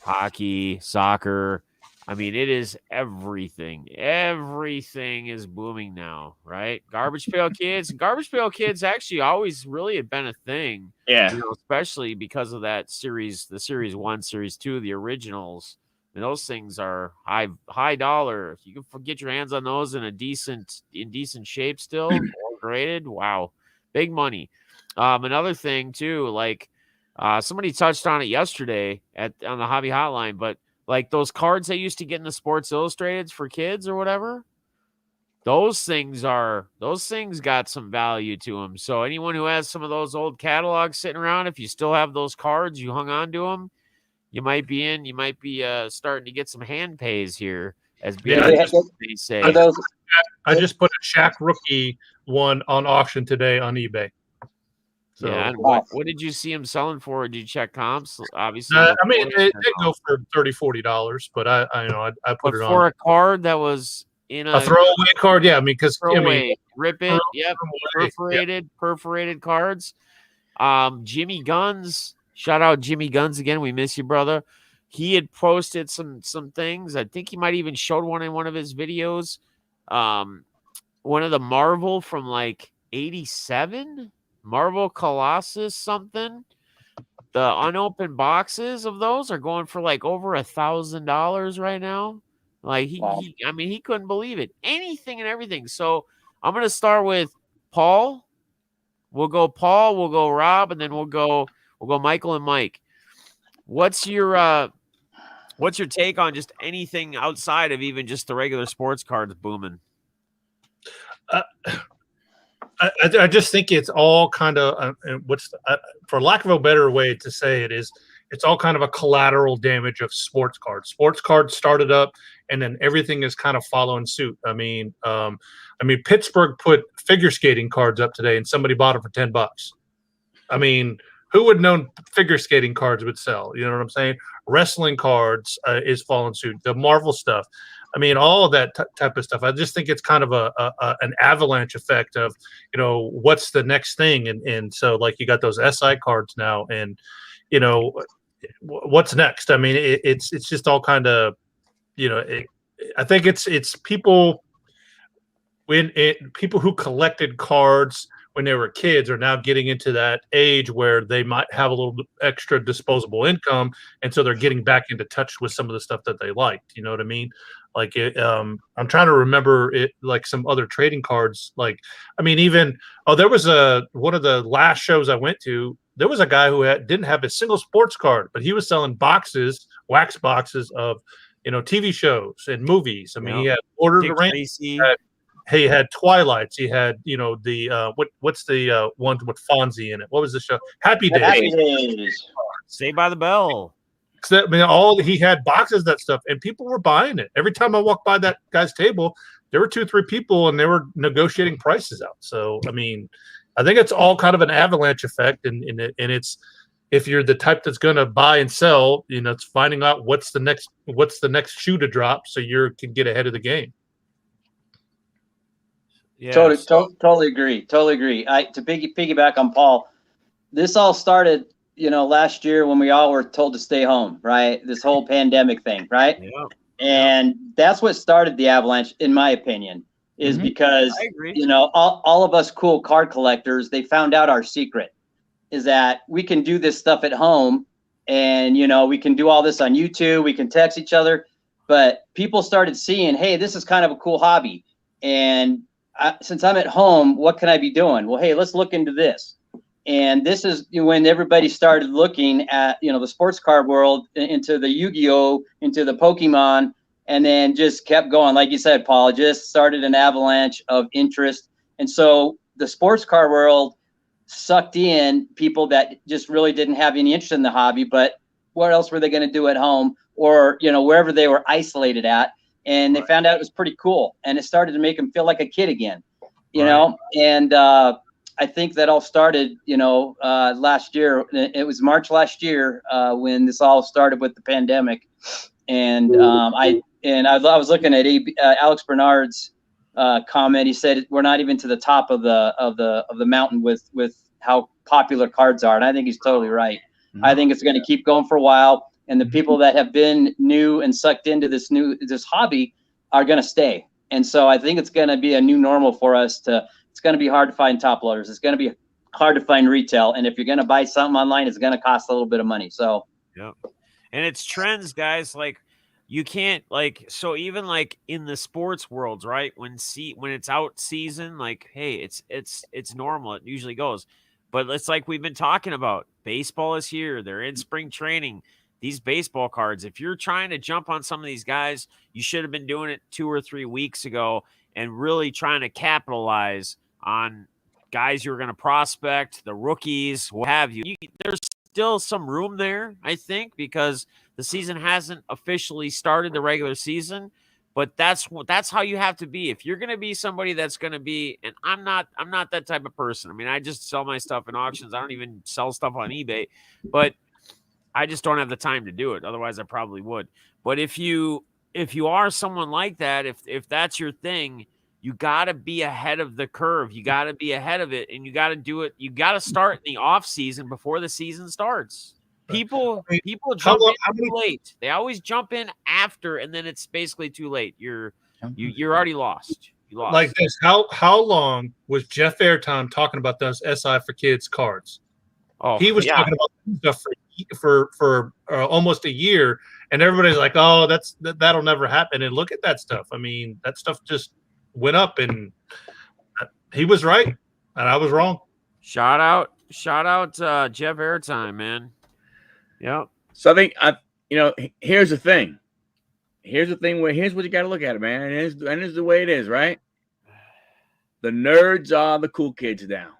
hockey, soccer. I mean, it is everything. Everything is booming now, right? Garbage Pail Kids. Garbage Pail Kids actually always really had been a thing. Yeah. You know, especially because of that series, the series 1, series 2, the originals. And those things are high dollar. If you can get your hands on those in decent shape still, or graded, wow, big money. Another thing too, like somebody touched on it yesterday on the Hobby Hotline, but like those cards they used to get in the Sports Illustrateds for kids or whatever, those things got some value to them. So anyone who has some of those old catalogs sitting around, if you still have those cards, you hung on to them, you might be starting to get some hand pays here, as Yeah, they say. I just put a Shaq rookie one on auction today on eBay. So, yeah, and what did you see him selling for? Did you check comps? Obviously, I mean, it did go for $30-$40, but I put it on for a card that was in a throwaway card. Yeah, I mean, because rip it, yep, perforated cards. Jimmy Guns, shout out Jimmy Guns again. We miss you, brother. He had posted some things. I think he might even showed one in one of his videos. One of the Marvel from like '87. Marvel Colossus something. The unopened boxes of those are going for like over $1,000 right now. Like he couldn't believe it. Anything and everything. So I'm gonna start with Paul. We'll go Paul. We'll go Rob, and then we'll go Michael and Mike. What's your take on just anything outside of even just the regular sports cards booming? I just think it's all kind of for lack of a better way to say it is, it's all kind of a collateral damage of sports cards. Sports cards started up, and then everything is kind of following suit. I mean, Pittsburgh put figure skating cards up today, and somebody bought them for $10. I mean, who would have known figure skating cards would sell? You know what I'm saying? Wrestling cards is following suit. The Marvel stuff. I mean, all of that type of stuff. I just think it's kind of an avalanche effect of, you know, what's the next thing, and so like you got those SI cards now, and you know, what's next. I mean, it's just all kind of, you know, I think it's people people who collected cards when they were kids are now getting into that age where they might have a little extra disposable income, and so they're getting back into touch with some of the stuff that they liked. You know what I mean? Like I'm trying to remember it, like some other trading cards. Like, I mean, even there was one of the last shows I went to. There was a guy who didn't have a single sports card, but he was selling wax boxes of, you know, TV shows and movies. I mean, he had Lord of the Rings. He had Twilights. He had, you know, the what's the one with Fonzie in it? What was the show? Happy Days. Happy Days. Saved by the Bell. I mean, he had boxes of that stuff, and people were buying it. Every time I walked by that guy's table, there were 2-3 people, and they were negotiating prices out. So, I mean, I think it's all kind of an avalanche effect, and it's, if you're the type that's going to buy and sell, you know, it's finding out what's the next shoe to drop, so you can get ahead of the game. Yeah, totally agree. To piggyback on Paul, this all started, you know, last year when we all were told to stay home, right? This whole pandemic thing, right? Yeah. And that's what started the avalanche, in my opinion, is because, you know, all of us cool card collectors, they found out our secret is that we can do this stuff at home, and, you know, we can do all this on YouTube, we can text each other, but people started seeing, hey, this is kind of a cool hobby. And since I'm at home, what can I be doing? Well, hey, let's look into this. And this is when everybody started looking at, you know, the sports card world, into the Yu-Gi-Oh, into the Pokemon, and then just kept going. Like you said, Paul, just started an avalanche of interest. And so the sports card world sucked in people that just really didn't have any interest in the hobby, but what else were they going to do at home, or, you know, wherever they were isolated at? And they found out it was pretty cool, and it started to make them feel like a kid again, you know? And I think that all started, you know, last year. It was March last year when this all started with the pandemic. And I was looking at Alex Bernard's comment. He said we're not even to the top of the mountain with how popular cards are, and I think he's totally right. I think it's going to keep going for a while. and the people that have been new and sucked into this hobby are going to stay. And so I think it's going to be a new normal for us. It's going to be hard to find top loaders. It's going to be hard to find retail. And if you're going to buy something online, it's going to cost a little bit of money. So, yeah. And it's trends, guys. Like, you can't, like, so even like in the sports worlds, right? When it's out season, like, hey, it's normal. It usually goes. But it's like we've been talking about. Baseball is here. They're in spring training. These baseball cards, if you're trying to jump on some of these guys, you should have been doing it 2 or 3 weeks ago and really trying to capitalize on guys you're going to prospect, the rookies, what have you. There's still some room there, I think, because the season hasn't officially started, the regular season. But that's how you have to be. If you're going to be somebody that's going to be, and I'm not that type of person. I mean, I just sell my stuff in auctions. I don't even sell stuff on eBay, but I just don't have the time to do it. Otherwise, I probably would. But if you are someone like that, if that's your thing, you got to be ahead of the curve. You got to be ahead of it, and you got to do it. You got to start in the off season before the season starts. People jump in too late. They always jump in after, and then it's basically too late. You're already lost. You lost. Like this, how long was Jeff Airtime talking about those SI for Kids cards? Oh, he was talking about stuff for almost a year, and everybody's like, "Oh, that'll never happen." And look at that stuff. I mean, that stuff just went up, and he was right, and I was wrong. Shout out, Jeff Airtime, man. Yep. So I think here's the thing. Here's what you got to look at it, man. And it's the way it is, right? The nerds are the cool kids now.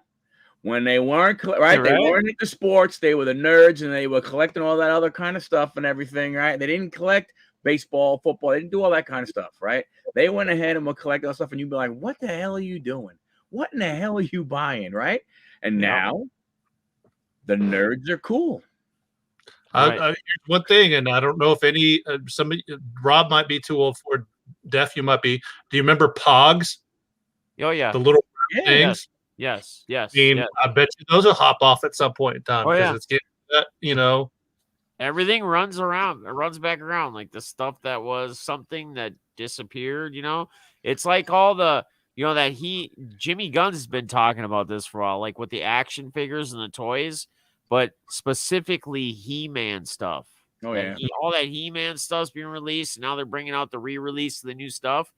When they weren't right, they weren't into sports. They were the nerds, and they were collecting all that other kind of stuff and everything, right? They didn't collect baseball, football. They didn't do all that kind of stuff, right? They went ahead and were collecting all stuff, and you'd be like, "What the hell are you doing? What in the hell are you buying?" Right? And now the nerds are cool. Here's one thing, and I don't know if somebody, Rob might be too old for it. Def, you might be. Do you remember Pogs? Oh yeah, the little things. Yes. I mean, I bet you those will hop off at some point in time because it's getting everything runs around. It runs back around, like the stuff that was something that disappeared. It's like all the Jimmy Guns has been talking about this for a while, like with the action figures and the toys. But specifically He-Man stuff. Oh, yeah. All that He-Man stuff's being released, and now they're bringing out the re-release of the new stuff.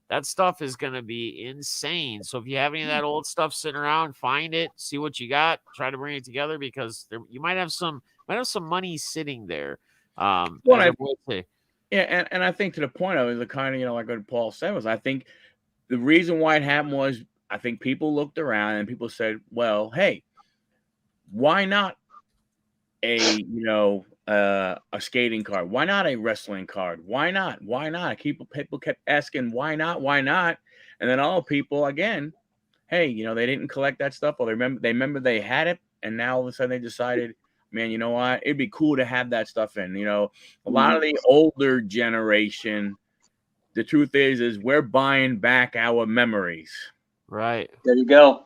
That stuff is going to be insane. So if you have any of that old stuff sitting around, find it, see what you got, try to bring it together, because you might have some money sitting there. And I think to the point of it, the kind of, like what Paul said was, I think the reason why it happened was, I think people looked around and people said, well, hey, why not a skating card? Why not a wrestling card? Why not? People kept asking, why not? And then all people again, hey, they didn't collect that stuff, or they remember they had it, and now all of a sudden they decided, man, you know what? It'd be cool to have that stuff in. A lot of the older generation, the truth is we're buying back our memories. Right. There you go.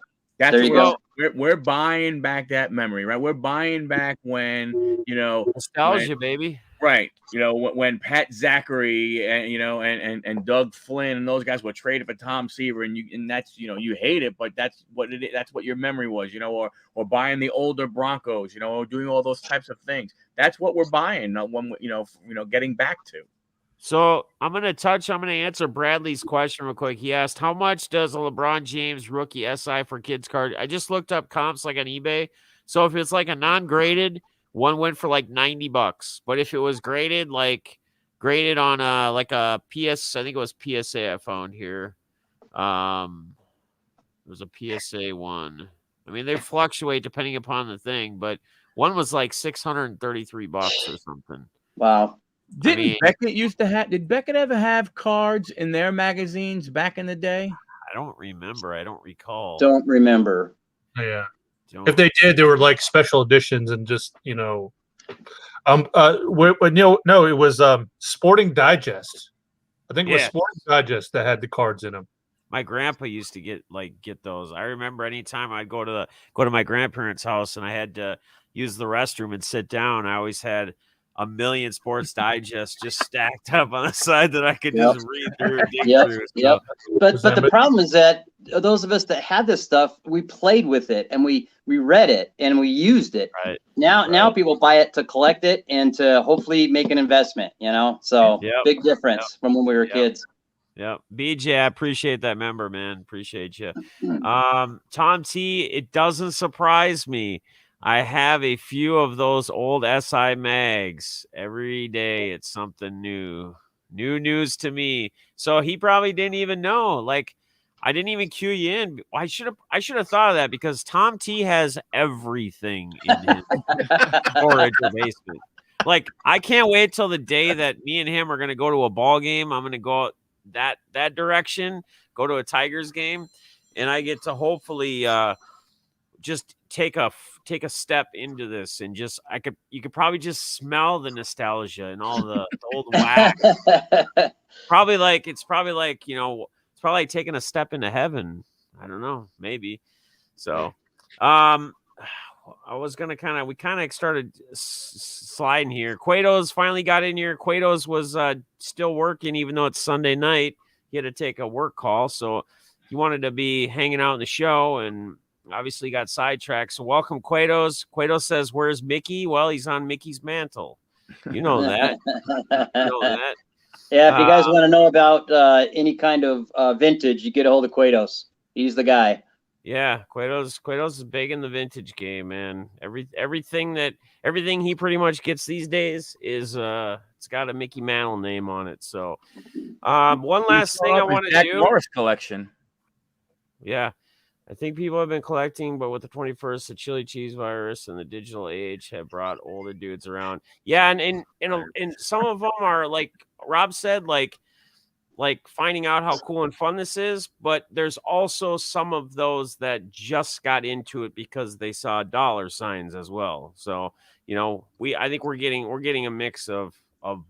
We're buying back that memory, right? We're buying back when, nostalgia, baby. Right. When Pat Zachary and Doug Flynn and those guys were traded for Tom Seaver, and that's, you hate it, but that's what it is. That's what your memory was, or buying the older Broncos, or doing all those types of things. That's what we're buying, not when, getting back to. So I'm going to answer Bradley's question real quick. He asked, how much does a LeBron James rookie SI for Kids card? I just looked up comps like on eBay. So if it's like a non-graded, one went for like $90. But if it was graded on like a PS, I think it was PSA I found here. It was a PSA one. I mean, they fluctuate depending upon the thing, but one was like $633 or something. Wow. Beckett used to have? Did Beckett ever have cards in their magazines back in the day? I don't remember. I don't recall. Don't remember. Yeah. If they did, they were like special editions and just no, it was Sporting Digest. I think it was Sporting Digest that had the cards in them. My grandpa used to get those. I remember anytime I'd go to my grandparents' house and I had to use the restroom and sit down, I always had a million Sports Digest just stacked up on the side that I could Yep. just read through and dig Yep. through. Yep. So, But the problem is that those of us that had this stuff, we played with it and we read it and we used it. right. Now people buy it to collect it and to hopefully make an investment, you know? So Yep. big difference from when we were Yep. kids. Yeah, BJ, I appreciate that member, man. Appreciate you. Tom T, it doesn't surprise me. I have a few of those old SI mags. Every day it's something new. New news to me. So he probably didn't even know. Like, I didn't even cue you in. I should have thought of that because Tom T has everything in his storage or basement. Like, I can't wait till the day that me and him are gonna go to a ball game. I'm gonna go that direction, go to a Tigers game, and I get to hopefully just take a step into this and just you could probably just smell the nostalgia and all the old wax. It's probably like it's probably like taking a step into heaven. I don't know, maybe. So I was gonna we kind of started sliding here. Cueto's finally got in here. Cueto's was still working, even though it's Sunday night. He had to take a work call, so he wanted to be hanging out in the show, and obviously got sidetracked. So welcome, Cueto's. Cueto says, "Where's Mickey?" Well, he's on Mickey's mantle. You know that. You know that. Yeah, if you guys want to know about any kind of vintage, you get a hold of Cueto's. He's the guy. Yeah, Cueto's is big in the vintage game, man. Everything he pretty much gets these days is it's got a Mickey Mantle name on it. So one last thing I want to do. Morris collection. Yeah. I think people have been collecting, but with the 21st, the chili cheese virus and the digital age have brought older dudes around. Yeah, and some of them are like Rob said, like finding out how cool and fun this is, but there's also some of those that just got into it because they saw dollar signs as well. So, I think we're getting a mix of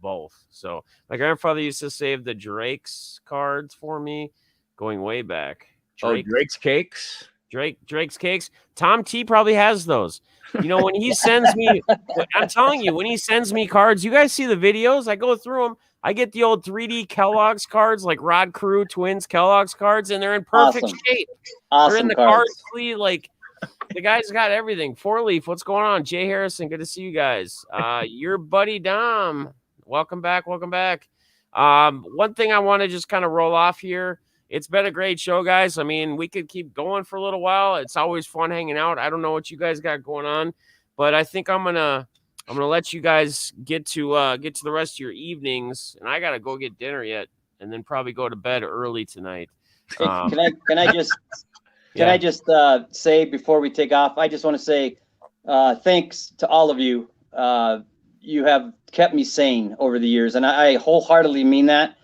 both. So my grandfather used to save the Drake's cards for me going way back. Drake's cakes. Drake's cakes. Tom T probably has those. When he sends me, I'm telling you, when he sends me cards, you guys see the videos. I go through them. I get the old 3D Kellogg's cards, like Rod Crew Twins Kellogg's cards, and they're in perfect shape. Awesome. They're in the card sleeve. Like, the guy's got everything. 4-Leaf, what's going on? Jay Harrison, good to see you guys. Your buddy Dom, welcome back. One thing I want to just kind of roll off here. It's been a great show, guys. I mean, we could keep going for a little while. It's always fun hanging out. I don't know what you guys got going on, but I think I'm gonna let you guys get to the rest of your evenings, and I gotta go get dinner yet, and then probably go to bed early tonight. Hey, can I just say before we take off? I just want to say thanks to all of you. You have kept me sane over the years, and I wholeheartedly mean that.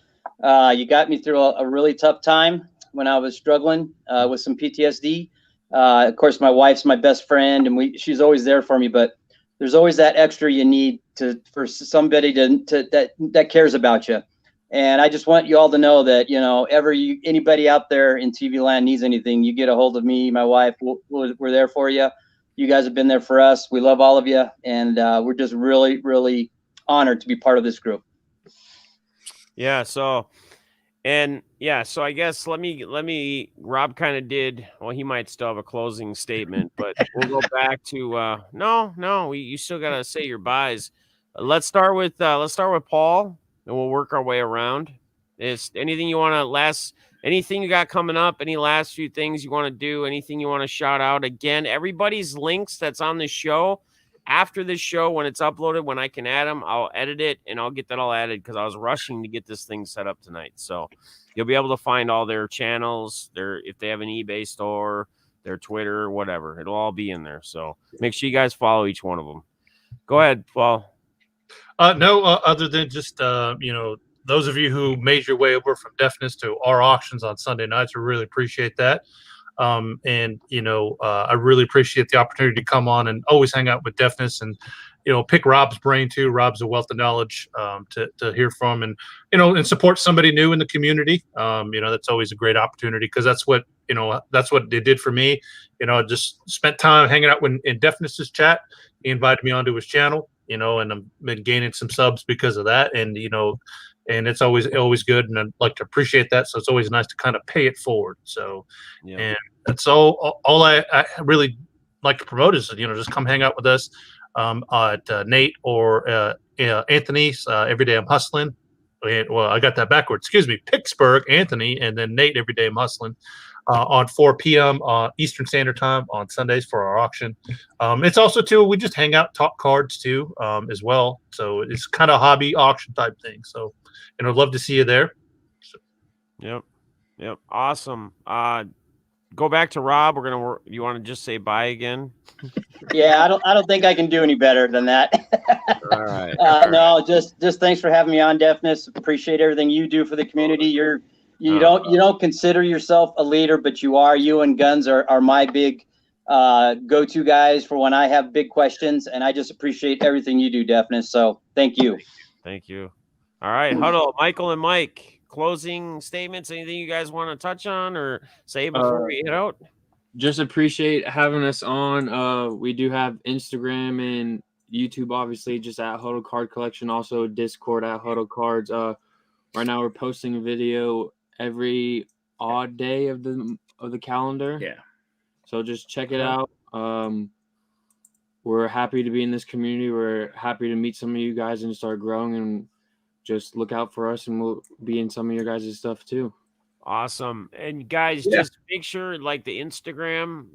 You got me through a really tough time when I was struggling with some PTSD. Of course, my wife's my best friend, and she's always there for me. But there's always that extra you need for somebody that cares about you. And I just want you all to know that anybody out there in TV land needs anything, you get a hold of me, my wife. We're there for you. You guys have been there for us. We love all of you, and we're just really, really honored to be part of this group. Yeah. So I guess let me, Rob kind of did, well, he might still have a closing statement, but we'll go back to, you still got to say your buys. Let's start with Paul, and we'll work our way around. Is anything you want to anything you got coming up, any last few things you want to do, anything you want to shout out? Again, everybody's links that's on the show, after this show, when it's uploaded, when I can add them, I'll edit it and I'll get that all added because I was rushing to get this thing set up tonight. So you'll be able to find all their channels, if they have an eBay store, their Twitter, whatever. It'll all be in there. So make sure you guys follow each one of them. Go ahead, Paul. No, other than just, those of you who made your way over from Deafness to our auctions on Sunday nights, we really appreciate that. I really appreciate the opportunity to come on and always hang out with Deafness and, pick Rob's brain too. Rob's a wealth of knowledge to hear from, and, and support somebody new in the community. That's always a great opportunity because that's what they did for me. Just spent time hanging out in Deafness's chat. He invited me onto his channel. you know, and I've been gaining some subs because of that. And, you know, and it's always good. And I'd like to appreciate that. So it's always nice to kind of pay it forward. So, and that's all I really like to promote is, you know, just come hang out with us at Nate or Anthony's Every Day I'm Hustling. Well, I got that backwards. Excuse me. Pittsburgh, Anthony, and then Nate Every Day I'm Hustling on 4 p.m. Eastern Standard Time on Sundays for our auction. It's also, too, we just hang out, talk cards, too, as well. So it's kind of hobby auction type thing. So, and I'd love to see you there. So. Yep. Awesome. Go back to Rob. We're gonna. You want to just say bye again? Yeah, I don't think I can do any better than that. All right. No, just thanks for having me on, Deafness. Appreciate everything you do for the community. You don't consider yourself a leader, but you are. You and Guns are my big go-to guys for when I have big questions, and I just appreciate everything you do, Deafness. So thank you. Thank you. All right, Huddle, Michael and Mike. Closing statements, anything you guys want to touch on or say before we head out? Just appreciate having us on. We do have Instagram and YouTube, obviously, just at Huddle Card Collection. Also Discord at Huddle Cards. Right now we're posting a video every odd day of the calendar. Yeah. So just check it out. We're happy to be in this community. We're happy to meet some of you guys and start growing, and just look out for us, and we'll be in some of your guys' stuff too. Awesome. And guys, just make sure, like, the Instagram,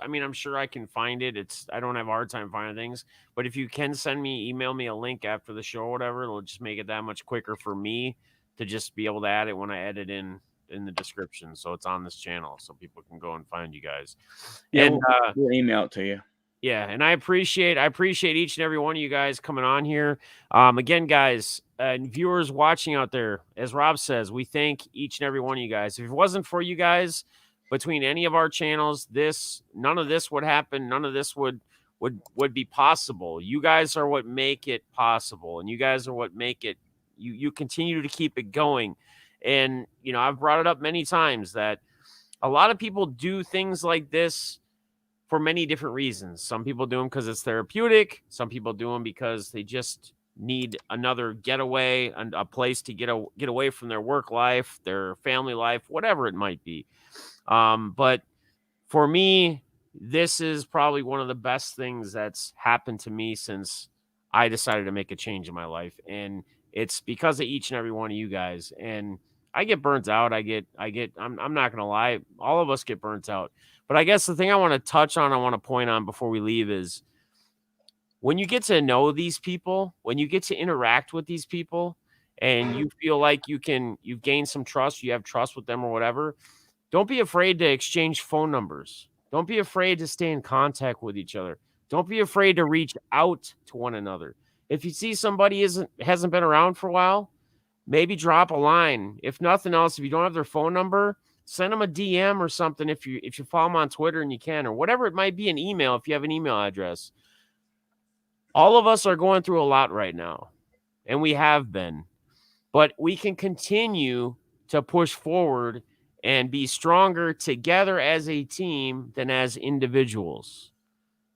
I'm sure I can find it. I don't have a hard time finding things, but if you can email me a link after the show or whatever, it'll just make it that much quicker for me to just be able to add it when I edit in the description. So it's on this channel so people can go and find you guys. Yeah, and we'll email it to you. Yeah, and I appreciate each and every one of you guys coming on here. Again, guys, and viewers watching out there, as Rob says, we thank each and every one of you guys. If it wasn't for you guys, between any of our channels, none of this would happen. None of this would be possible. You guys are what make it possible, and you guys are what make it. You continue to keep it going. And you know, I've brought it up many times that a lot of people do things like this for many different reasons. Some people do them because it's therapeutic. Some people do them because they just need another getaway and a place to get away from their work life, their family life, whatever it might be. But for me, this is probably one of the best things that's happened to me since I decided to make a change in my life. And it's because of each and every one of you guys. And I get burnt out. I'm not going to lie. All of us get burnt out. But I guess the thing I want to touch on, I want to point on before we leave is when you get to know these people, when you get to interact with these people and you feel like you've gained some trust, you have trust with them or whatever, don't be afraid to exchange phone numbers. Don't be afraid to stay in contact with each other. Don't be afraid to reach out to one another. If you see somebody hasn't been around for a while, maybe drop a line. If nothing else, if you don't have their phone number, send them a DM or something if you follow them on Twitter and you can, or whatever it might be, an email if you have an email address. All of us are going through a lot right now, and we have been. But we can continue to push forward and be stronger together as a team than as individuals.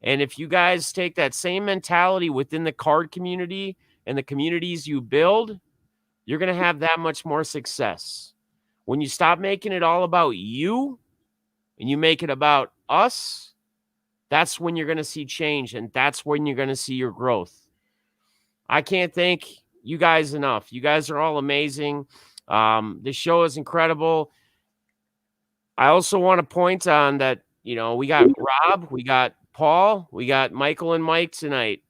And if you guys take that same mentality within the card community and the communities you build, you're going to have that much more success. When you stop making it all about you and you make it about us, that's when you're going to see change, and that's when you're going to see your growth. I can't thank you guys enough. You guys are all amazing. The show is incredible. I also want to point on that, you know, we got Rob, we got Paul, we got Michael and Mike tonight.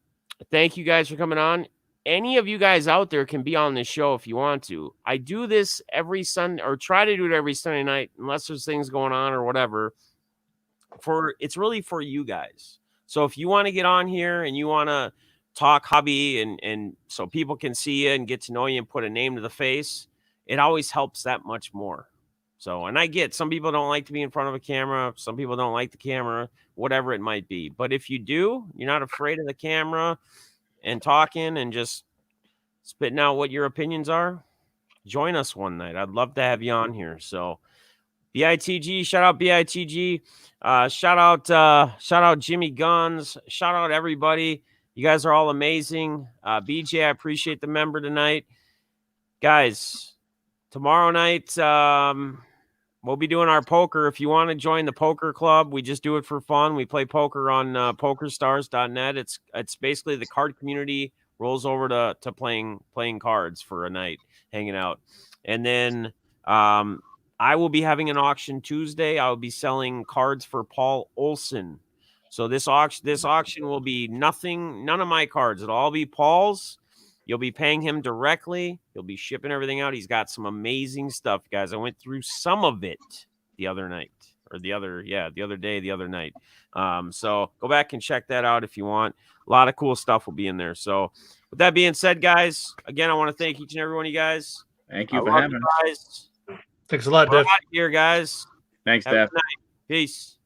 Thank you guys for coming on. Any of you guys out there can be on this show if you want to. I do this every Sunday, or try to do it every Sunday night, unless there's things going on or whatever. It's really for you guys. So if you want to get on here and you want to talk hobby and so people can see you and get to know you and put a name to the face, it always helps that much more. So, and I get some people don't like to be in front of a camera. Some people don't like the camera, whatever it might be. But if you do, you're not afraid of the camera and talking and just spitting out what your opinions are, join us one night. I'd love to have you on here. So BITG, shout out BITG, shout out Jimmy Guns, shout out everybody. You guys are all amazing. BJ, I appreciate the member tonight. Guys, tomorrow night, we'll be doing our poker. If you want to join the poker club, we just do it for fun. We play poker on pokerstars.net. It's basically the card community rolls over to playing cards for a night, hanging out. And then I will be having an auction Tuesday. I will be selling cards for Paul Olson. So this auction will be none of my cards. It'll all be Paul's. You'll be paying him directly. He'll be shipping everything out. He's got some amazing stuff, guys. I went through some of it the other night, or the other night. So go back and check that out if you want. A lot of cool stuff will be in there. So with that being said, guys, again, I want to thank each and every one of you guys. Thank you for having us. Thanks a lot, We're Dev. out of here, guys. Thanks, Have a Dev. good night. Peace.